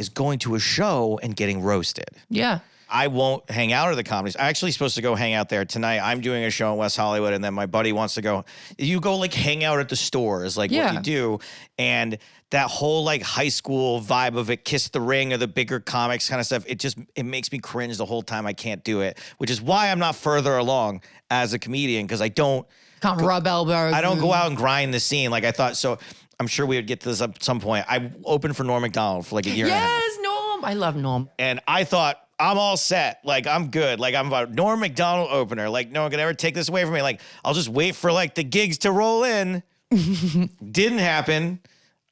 going to a show and getting roasted. Yeah. I won't hang out at the comedies. I'm actually supposed to go hang out there tonight. I'm doing a show in West Hollywood, and then my buddy wants to go. You go like hang out at the stores, like what you do. And that whole like high school vibe of it, Kiss the Ring or the bigger comics kind of stuff, it makes me cringe the whole time. I can't do it, which is why I'm not further along as a comedian, because I can't rub elbows. I don't go out and grind the scene like I thought. So I'm sure we would get to this at some point. I opened for Norm Macdonald for like a year and a half. Yes, Norm. I love Norm. And I thought, I'm all set. Like, I'm good. Like, I'm a Norm Macdonald opener. Like, no one could ever take this away from me. Like, I'll just wait for, like, the gigs to roll in. Didn't happen.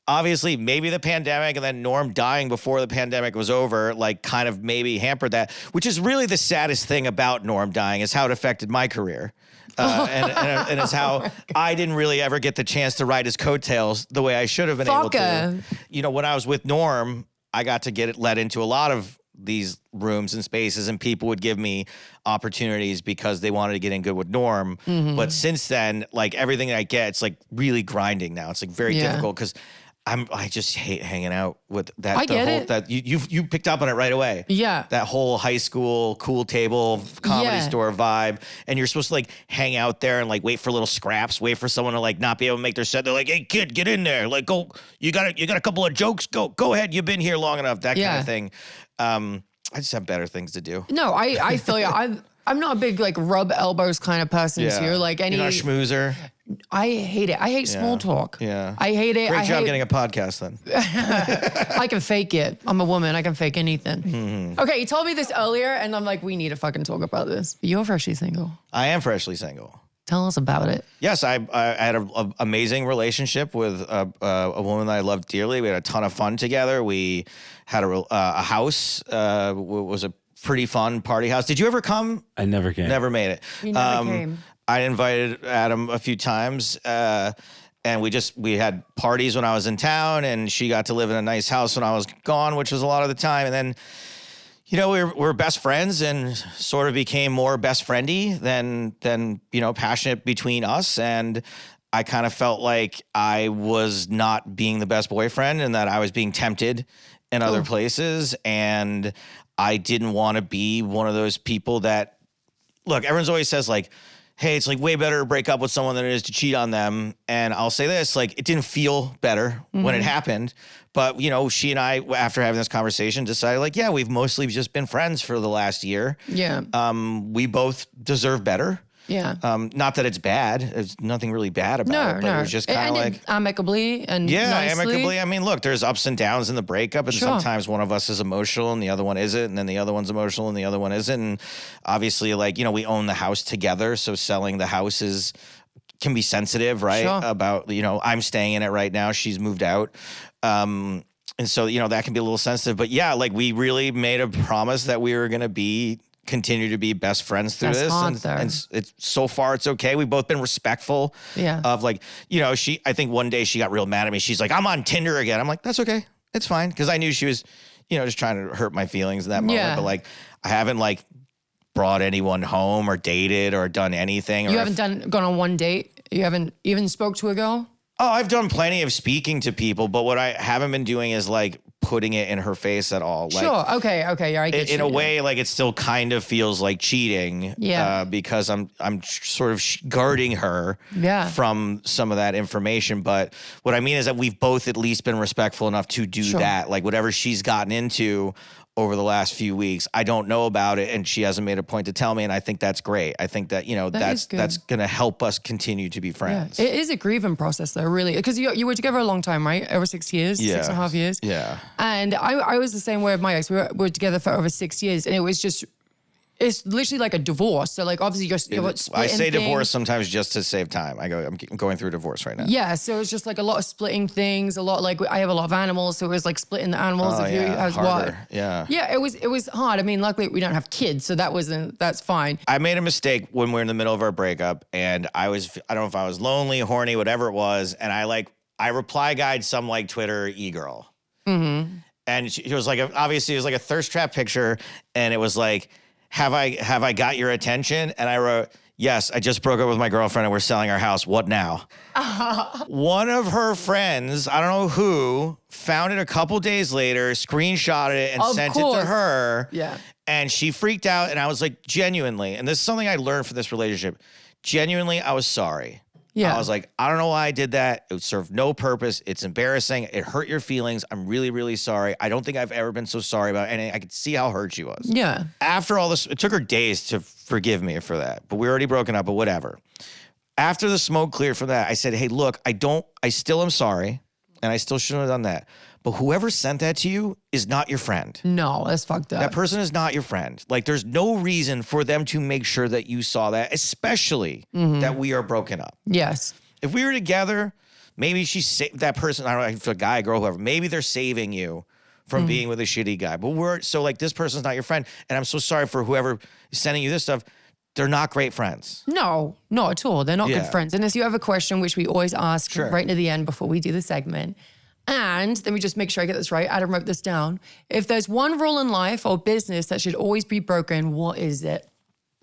Obviously, maybe the pandemic and then Norm dying before the pandemic was over, like, kind of maybe hampered that, which is really the saddest thing about Norm dying is how it affected my career. And it's how I didn't really ever get the chance to ride his coattails the way I should have been able to. When I was with Norm, I got to get let into a lot of these rooms and spaces, and people would give me opportunities because they wanted to get in good with Norm. But since then, like everything that I get, it's like really grinding now. It's like very difficult because I just hate hanging out with that. I get it. That you picked up on it right away. Yeah. That whole high school cool table comedy store vibe, and you're supposed to like hang out there and like wait for little scraps, wait for someone to like not be able to make their set. They're like, "Hey kid, get in there! Like, go! You got a couple of jokes? Go ahead! You've been here long enough." That kind of thing. I just have better things to do. No, I feel you. I'm not a big like rub elbows kind of person too. Like any. You're not a schmoozer. I hate it. I hate small talk. Yeah. I hate it. Great job getting a podcast then. I can fake it. I'm a woman. I can fake anything. Okay, you told me this earlier, and I'm like, we need to fucking talk about this. You're freshly single. I am freshly single. Tell us about it. Yes, I had an amazing relationship with a woman that I loved dearly. We had a ton of fun together. We had a house. Was a pretty fun party house. Did you ever come? I never came. Never made it. You never came. I invited Adam a few times. And we had parties when I was in town, and she got to live in a nice house when I was gone, which was a lot of the time. And then, we were best friends and sort of became more best friendy than passionate between us. And I kind of felt like I was not being the best boyfriend and that I was being tempted in other places. And I didn't want to be one of those people that, look, everyone's always says like, hey, it's like way better to break up with someone than it is to cheat on them. And I'll say this, like, it didn't feel better when it happened. But, she and I, after having this conversation, decided like, yeah, we've mostly just been friends for the last year. Yeah. We both deserve better. Yeah. Not that it's bad. There's nothing really bad about it. But it was just kind of like amicably and nicely. amicably. I mean, look, there's ups and downs in the breakup, and sometimes one of us is emotional and the other one isn't, and then the other one's emotional and the other one isn't. And obviously, like, we own the house together, so selling the house can be sensitive, right? Sure. About, I'm staying in it right now. She's moved out. And so, that can be a little sensitive. But yeah, like, we really made a promise that we were going to continue to be best friends through this. And it's so far it's okay. We've both been respectful of like, I think one day she got real mad at me. She's like, I'm on Tinder again. I'm like, that's okay. It's fine. Cause I knew she was, just trying to hurt my feelings in that moment. Yeah. But like, I haven't like brought anyone home or dated or done anything. You haven't gone on one date? You haven't even spoke to a girl? Oh, I've done plenty of speaking to people, but what I haven't been doing is like putting it in her face at all. Like, sure. Okay. Yeah, I get in a way, like, it still kind of feels like cheating. Yeah. Because I'm sort of guarding her from some of that information. But what I mean is that we've both at least been respectful enough to do that. Like, whatever she's gotten into over the last few weeks, I don't know about it, and she hasn't made a point to tell me, and I think that's great. I think that, that's going to help us continue to be friends. Yeah. It is a grieving process, though, really, because you were together a long time, right? Over 6 years, 6.5 years. Yeah. And I was the same way with my ex. We were together for over 6 years, and it was just... It's literally like a divorce. So like obviously you're splitting I say things. Divorce sometimes just to save time. I'm going through a divorce right now. Yeah, so it's just like a lot of splitting things, a lot like I have a lot of animals, so it was like splitting the animals of who has what. Yeah. Yeah, it was hard. I mean, luckily we don't have kids, so that's fine. I made a mistake when we were in the middle of our breakup, and I don't know if I was lonely, horny, whatever it was, and I reply guide some like Twitter e-girl. Mm-hmm. And it was like obviously it was like a thirst trap picture, and it was like, Have I got your attention? And I wrote, yes, I just broke up with my girlfriend and we're selling our house. What now? One of her friends, I don't know who, found it a couple days later, screenshotted it and sent it to her. Yeah. And she freaked out. And I was like, genuinely, and this is something I learned from this relationship, genuinely, I was sorry. Yeah. I was like, I don't know why I did that. It served no purpose. It's embarrassing. It hurt your feelings. I'm really, really sorry. I don't think I've ever been so sorry about anything. I could see how hurt she was. Yeah. After all this, it took her days to forgive me for that, but we were already broken up, but whatever. After the smoke cleared from that, I said, hey, look, I still am sorry, and I still shouldn't have done that. But whoever sent that to you is not your friend. No, that's fucked up. That person is not your friend. Like, there's no reason for them to make sure that you saw that, especially that we are broken up. Yes. If we were together, maybe that person, I don't know if a guy, girl, whoever, maybe they're saving you from being with a shitty guy. But so like this person's not your friend. And I'm so sorry for whoever is sending you this stuff. They're not great friends. No, not at all. They're not good friends. And if you have a question, which we always ask right near the end before we do the segment, and let me just make sure I get this right. Adam wrote this down. If there's one rule in life or business that should always be broken, what is it?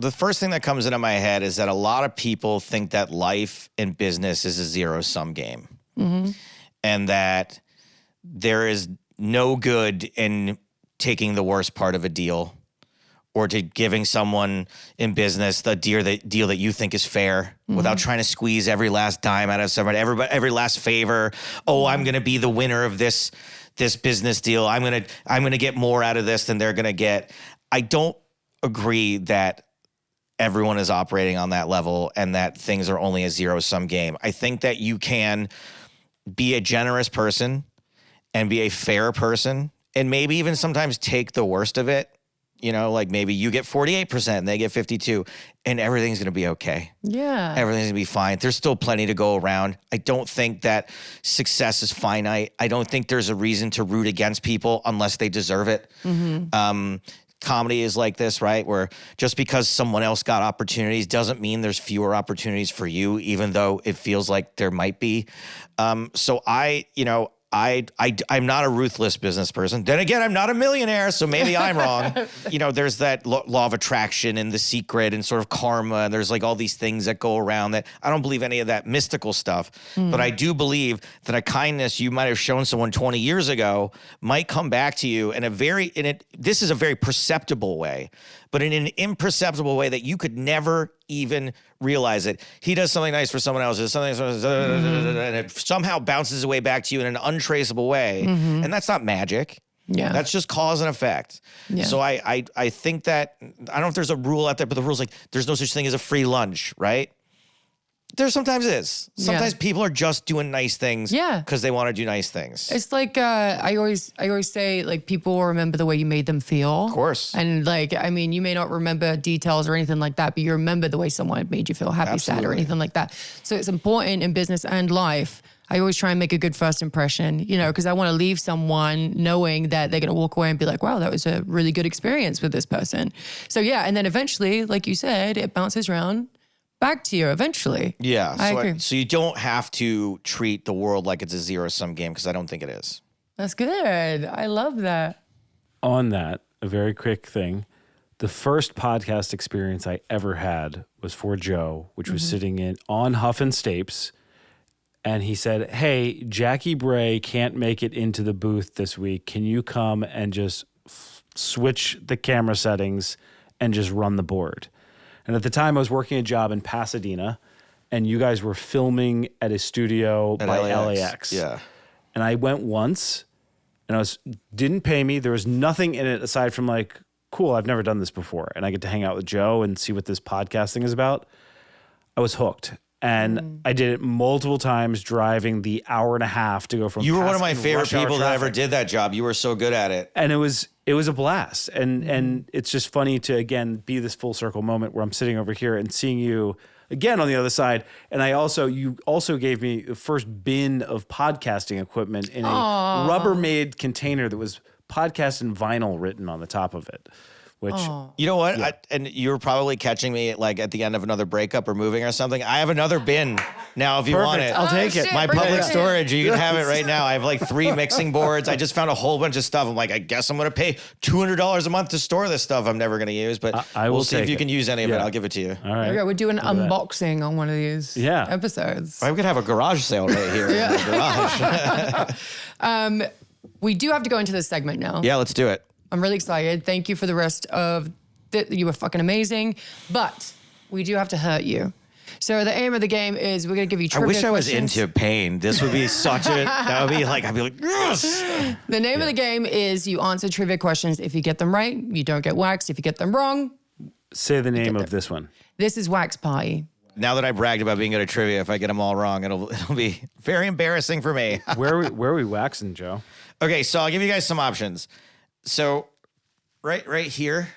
The first thing that comes into my head is that a lot of people think that life and business is a zero-sum game. Mm-hmm. And that there is no good in taking the worst part of a deal or to giving someone in business the deal that you think is fair without trying to squeeze every last dime out of someone, every last favor. Oh, I'm going to be the winner of this business deal. I'm going to get more out of this than they're going to get. I don't agree that everyone is operating on that level and that things are only a zero-sum game. I think that you can be a generous person and be a fair person and maybe even sometimes take the worst of it You know, like maybe you get 48% and they get 52 and everything's going to be okay. Yeah. Everything's going to be fine. There's still plenty to go around. I don't think that success is finite. I don't think there's a reason to root against people unless they deserve it. Comedy is like this, right? Where just because someone else got opportunities doesn't mean there's fewer opportunities for you, even though it feels like there might be. So I'm not a ruthless business person. Then again, I'm not a millionaire, so maybe I'm wrong. You know, there's that law of attraction and The Secret and sort of karma. And there's like all these things that go around that. I don't believe any of that mystical stuff. But I do believe that a kindness you might have shown someone 20 years ago might come back to you this is a very perceptible way, but in an imperceptible way that you could never even realize it. He does something nice for someone else, and it somehow bounces away back to you in an untraceable way. And that's not magic. Yeah. That's just cause and effect. Yeah. So I think that, I don't know if there's a rule out there, but the rule's like, there's no such thing as a free lunch, right? There sometimes is. Sometimes people are just doing nice things because they want to do nice things. It's like I always say, like, people will remember the way you made them feel. Of course. And like, I mean, you may not remember details or anything like that, but you remember the way someone made you feel happy, sad, or anything like that. So it's important in business and life. I always try and make a good first impression, you know, because I want to leave someone knowing that they're going to walk away and be like, wow, that was a really good experience with this person. So yeah, and then eventually, like you said, it bounces around back to you eventually. Yeah. I agree. So you don't have to treat the world like it's a zero-sum game, because I don't think it is. That's good. I love that. On that, a very quick thing. The first podcast experience I ever had was for Joe, which was sitting on Huff and Stapes. And he said, hey, Jackie Bray can't make it into the booth this week. Can you come and just switch the camera settings and just run the board? And at the time, I was working a job in Pasadena, and you guys were filming at a studio by LAX. Yeah. And I went once, and didn't pay me. There was nothing in it aside from like, cool, I've never done this before, and I get to hang out with Joe and see what this podcasting is about. I was hooked. And I did it multiple times, driving the hour and a half to go from. You were one of my favorite people that ever traffic. did that job. You were so good at it. And it was a blast. And it's just funny to, again, be this full circle moment where I'm sitting over here and seeing you again on the other side. And you also gave me the first bin of podcasting equipment in a Rubbermaid container that was podcast and vinyl written on the top of it. Which, you know what? And you were probably catching me like at the end of another breakup or moving or something. I have another bin now if you want it. I'll take it. My public storage. You can have it right now. I have like 3 mixing boards. I just found a whole bunch of stuff. I'm like, I guess I'm going to pay $200 a month to store this stuff I'm never going to use. But we'll see if you can use any of it. I'll give it to you. all right. Okay, we're doing an unboxing on one of these episodes. I could have a garage sale right here in the garage. We do have to go into this segment now. Yeah, let's do it. I'm really excited. Thank you for the rest of you were fucking amazing, but we do have to hurt you. So the aim of the game is we're going to give you trivia I wish I was questions. into pain. This would be such a, that would be like, I'd be like, yes. The name of the game is you answer trivia questions. If you get them right, you don't get waxed. If you get them wrong, Say the name of this one. this is Wax Party. Now that I bragged about being good at trivia, if I get them all wrong, it'll be very embarrassing for me. Where are we waxing, Joe? Okay, so I'll give you guys some options. So right here,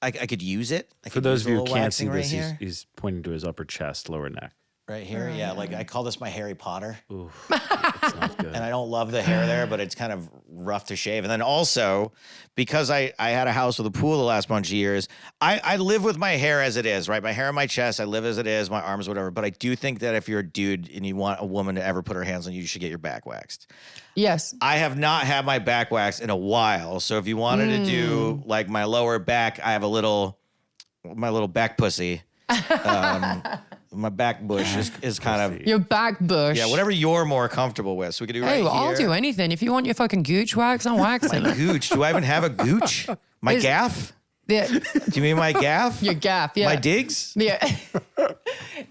I could use it. For those of you who can't see this, he's pointing to his upper chest, lower neck. Right here, yeah. Like I call this my Harry Potter. Oof, that's not good. And I don't love the hair there, but it's kind of rough to shave. And then also, because I had a house with a pool the last bunch of years, I live with my hair as it is, right? My hair on my chest, I live as it is, my arms, whatever. But I do think that if you're a dude and you want a woman to ever put her hands on you, you should get your back waxed. Yes. I have not had my back waxed in a while. So if you wanted to do like my lower back, I have my little back pussy. My back bush is kind of Your back bush. yeah, whatever you're more comfortable with. So we could do right Hey, well, here. I'll do anything. If you want your fucking gooch wax, I'm waxing it. Gooch. Do I even have a gooch? My gaff? Yeah. Do you mean my gaff? Your gaff, yeah. My digs? Yeah.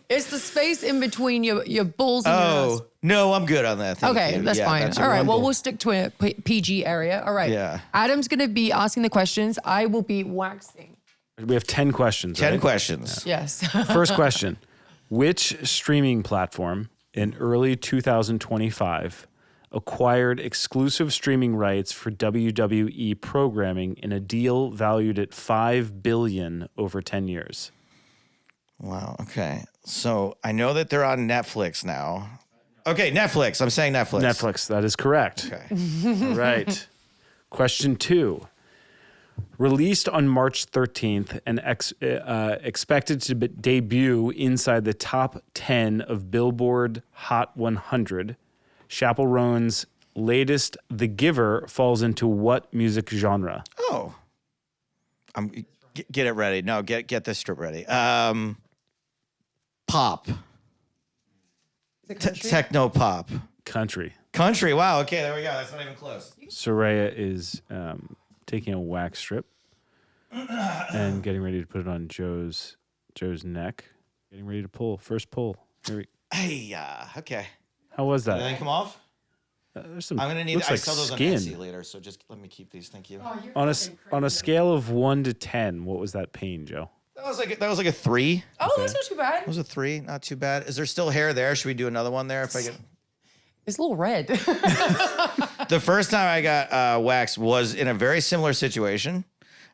It's the space in between your balls and your ass. Oh, no, I'm good on that. Thank Okay, you. that's Yeah, fine. that's a All right, well, rumble. we'll stick to a PG area. All right. Yeah. Adam's going to be asking the questions. I will be waxing. We have 10 questions. 10 right? questions. Yes. First question. Which streaming platform in early 2025 acquired exclusive streaming rights for WWE programming in a deal valued at $5 billion over 10 years? Wow. Okay. So I know that they're on Netflix now. Okay, Netflix. I'm saying Netflix. Netflix, that is correct. Okay. All right. Question 2. Released on March 13th and expected to debut inside the top 10 of Billboard Hot 100, Chappell Roan's latest The Giver falls into what music genre? Oh. Get it ready. No, get this strip ready. Pop. Techno pop. Country. Country. Wow. Okay, there we go. That's not even close. Saraya is taking a wax strip and getting ready to put it on Joe's neck. Getting ready to pull. First pull. Hey, okay. How was that? Did anything come off? There's some. I'm gonna need. Looks I like sell those skin. on Etsy later, so just let me keep these. Thank you. On a scale of 1 to 10, what was that pain, Joe? That was like a 3. Oh, that's not too bad. It was a 3. Not too bad. Is there still hair there? Should we do another one there? If I get. It's a little red. The first time I got waxed was in a very similar situation.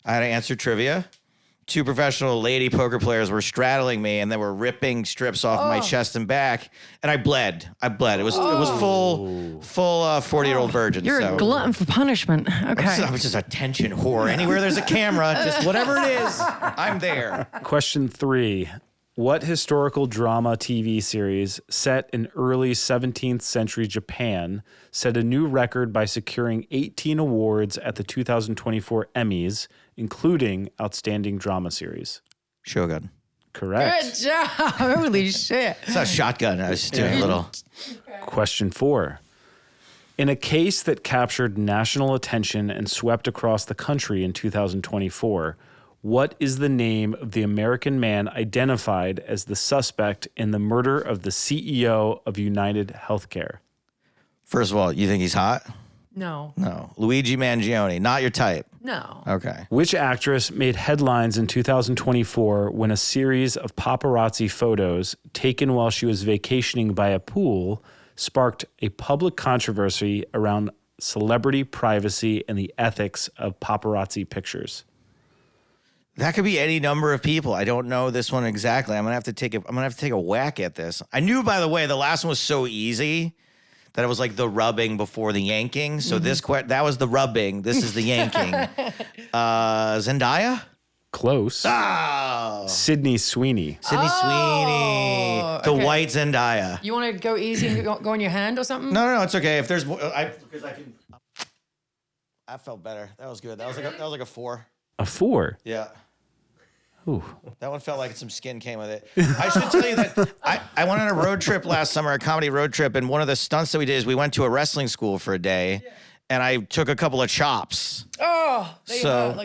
I had to answer trivia. 2 professional lady poker players were straddling me, and they were ripping strips off my chest and back, and I bled. It was full 40-year-old virgin. You're a glutton for punishment. Okay. I'm just a tension whore. Anywhere there's a camera, just whatever it is, I'm there. Question 3. What historical drama TV series set in early 17th century Japan set a new record by securing 18 awards at the 2024 Emmys, including Outstanding Drama Series? Shogun. Correct. Good job. Holy shit. It's not a shotgun. I was just doing a little. Question 4. In a case that captured national attention and swept across the country in 2024, what is the name of the American man identified as the suspect in the murder of the CEO of United Healthcare? First of all, you think he's hot? No. No. Luigi Mangione, not your type. No. Okay. Which actress made headlines in 2024 when a series of paparazzi photos taken while she was vacationing by a pool sparked a public controversy around celebrity privacy and the ethics of paparazzi pictures? That could be any number of people. I don't know this one exactly. I'm gonna have to take a whack at this. I knew, by the way, the last one was so easy that it was like the rubbing before the yanking. So that was the rubbing. This is the yanking. Zendaya? Close. Oh. Sydney Sweeney. Sydney Sweeney. The okay. white Zendaya. You want to go easy and go on your hand or something? No, it's okay. If there's more, because I can. I felt better. That was good. That was like a 4. A 4? Yeah. Ooh. That one felt like some skin came with it. I should tell you that I went on a road trip last summer, a comedy road trip, and one of the stunts that we did is we went to a wrestling school for a day, and I took a couple of chops. Oh, So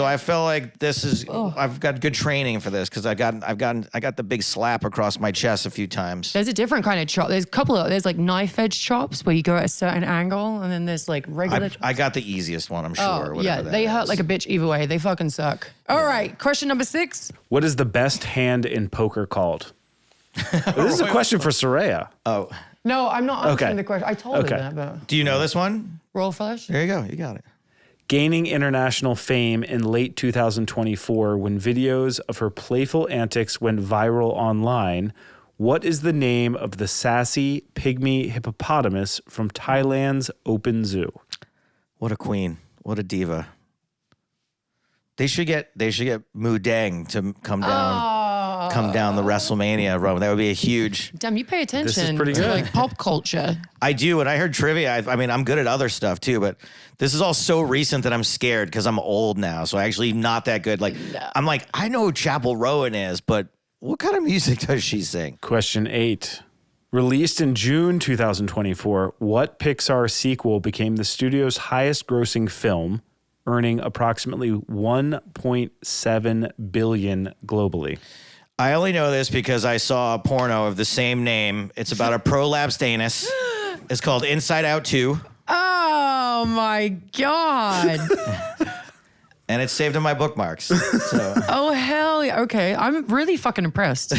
I felt like this is I've got good training for this because I got the big slap across my chest a few times. There's a different kind of chop. There's like knife edge chops where you go at a certain angle, and then there's like regular. I got the easiest one, I'm sure. Yeah, they hurt like a bitch either way. They fucking suck. All right, question number 6. What is the best hand in poker called? This is a question for Saraya. Oh, No, I'm not answering Okay. the question. I told you Okay. that, but do you know this one? roll flush. There you go. You got it. Gaining international fame in late 2024 when videos of her playful antics went viral online, what is the name of the sassy pygmy hippopotamus from Thailand's open zoo? What a queen. What a diva. They should get Mu Dang to come down the WrestleMania road. That would be a huge. Damn, you pay attention pretty to good. like pop culture. I do, and I heard trivia. I mean, I'm good at other stuff too, but this is all so recent that I'm scared because I'm old now. So actually, not that good. Like, I'm like, I know who Chappell Rowan is, but what kind of music does she sing? Question 8. Released in June 2024, what Pixar sequel became the studio's highest grossing film, earning approximately $1.7 billion globally? I only know this because I saw a porno of the same name. It's about a prolapsed anus. It's called Inside Out 2. Oh my god. And it's saved in my bookmarks. So Oh hell yeah. Okay, I'm really fucking impressed.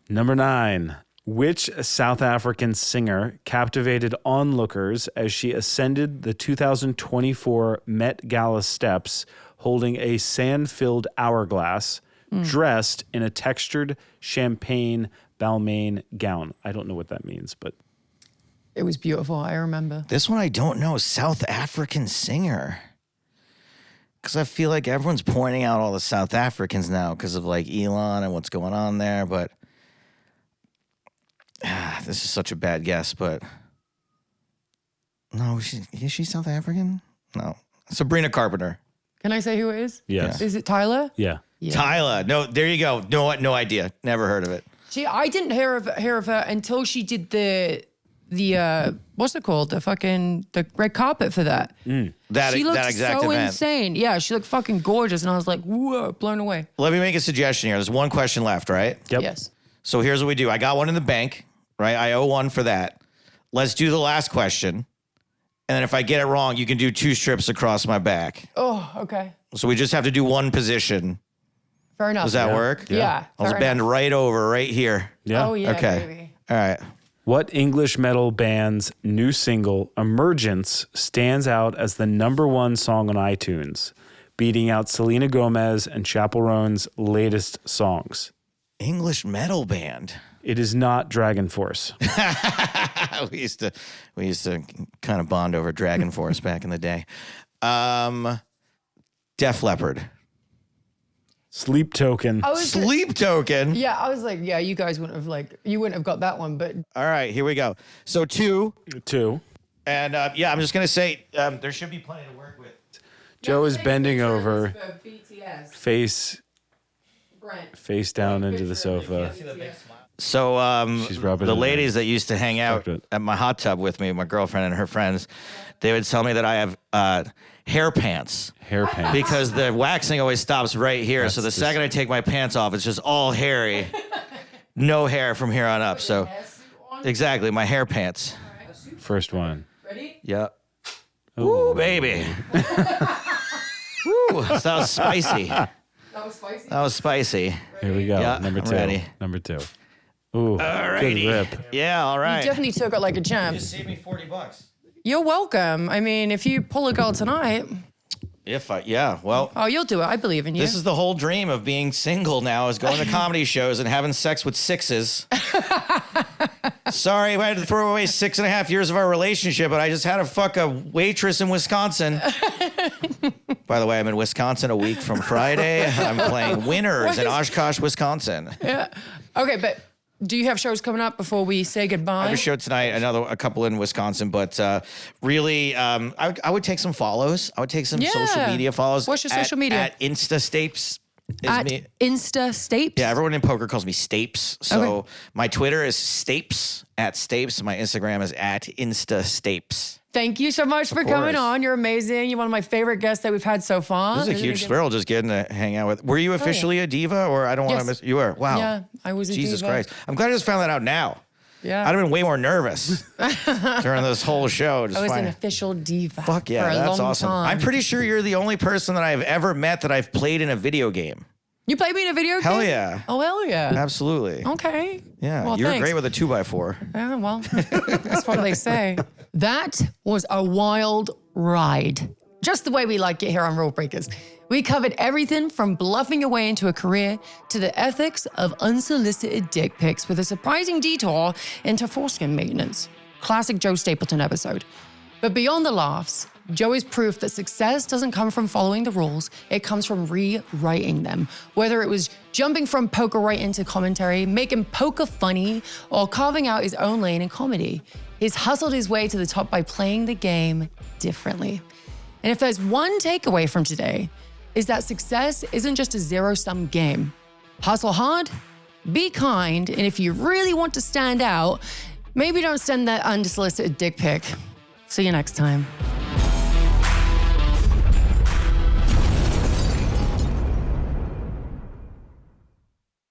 Number 9. Which South African singer captivated onlookers as she ascended the 2024 Met Gala steps holding a sand-filled hourglass, dressed in a textured champagne Balmain gown? I don't know what that means, but... It was beautiful. I remember. This one I don't know. South African singer. Because I feel like everyone's pointing out all the South Africans now because of like Elon and what's going on there. But this is such a bad guess. But no, is she South African? No. Sabrina Carpenter. Can I say who it is? Yes. Is it Tyler? Yeah. Tyler. No, there you go. No idea. Never heard of it. I didn't hear of her until she did the what's it called? The red carpet for that. She looked exact so event. insane. Yeah, she looked fucking gorgeous, and I was like, whoa, blown away. Let me make a suggestion here. There's one question left, right? Yep. Yes. So here's what we do. I got one in the bank, right? I owe one for that. Let's do the last question. And then if I get it wrong, you can do 2 strips across my back. Oh, okay. So we just have to do one position. Fair enough. Does that work? Yeah. I'll just bend right over right here. Yeah. Oh, yeah, Okay. baby. All right. What English metal band's new single, Emergence, stands out as the #1 song on iTunes, beating out Selena Gomez and Chappell Roan's latest songs? English metal band. It is not Dragon Force. we used to kind of bond over Dragon Force back in the day. Def Leppard. Sleep Token. Sleep Token. Yeah, I was like, yeah, you guys wouldn't have got that one, but All right, here we go. So 2. 2. And yeah, I'm just going to say there should be plenty to work with. Joe is bending over, face down into the sofa. So She's rubbing the it in. ladies that used to hang out at my hot tub with me, my girlfriend and her friends, they would tell me that I have hair pants. Hair pants. Because the waxing always stops right here. So the second I take my pants off, it's just all hairy. No hair from here on up. So exactly, my hair pants. First one. ready? Yeah. Ooh, baby. Ooh, that was spicy. That was spicy. That was spicy. Here we go. Yeah, Number I'm 2. ready. Number 2. Ooh, Alrighty. good rip. Yeah, all right. You definitely took it like a champ. saved me $40. You're welcome. I mean, if you pull a girl tonight, Well, oh, you'll do it. I believe in you. this is the whole dream of being single now, is going to comedy shows and having sex with 6s. Sorry, I had to throw away 6.5 years of our relationship, but I just had to fuck a waitress in Wisconsin. By the way, I'm in Wisconsin a week from Friday. I'm playing Winners in Oshkosh, Wisconsin. Yeah. Okay, but do you have shows coming up before we say goodbye? I have a show tonight, a couple in Wisconsin, but really, I would take some follows. I would take some social media follows. What's your social media? At InstaStapes. At Insta-Stapes? Yeah, everyone in poker calls me Stapes. So Okay. my Twitter is Stapes, @Stapes. My Instagram is @InstaStapes. Thank you so much for coming course. on. You're amazing. You're one of my favorite guests that we've had so far. This is a huge thrill just getting to hang out with. Were you officially a diva, or I don't want to Yes. miss? You were. Wow. Yeah, I was a Jesus diva. Christ. I'm glad I just found that out now. Yeah. I'd have been way more nervous during this whole show. Just I was an finding- official diva. Fuck yeah, for a that's long awesome. time. I'm pretty sure you're the only person that I've ever met that I've played in a video game. You played me in a video game? Hell yeah. Oh, hell yeah. Absolutely. Okay. Yeah, Well, you're thanks. great with a 2x4. Yeah, well, that's what they say. That was a wild ride. Just the way we like it here on Rulebreakers. We covered everything from bluffing your way into a career to the ethics of unsolicited dick pics with a surprising detour into foreskin maintenance. Classic Joe Stapleton episode. But beyond the laughs, Joe is proof that success doesn't come from following the rules, it comes from rewriting them. Whether it was jumping from poker right into commentary, making poker funny, or carving out his own lane in comedy, he's hustled his way to the top by playing the game differently. And if there's one takeaway from today, is that success isn't just a zero-sum game. Hustle hard, be kind, and if you really want to stand out, maybe don't send that unsolicited dick pic. See you next time.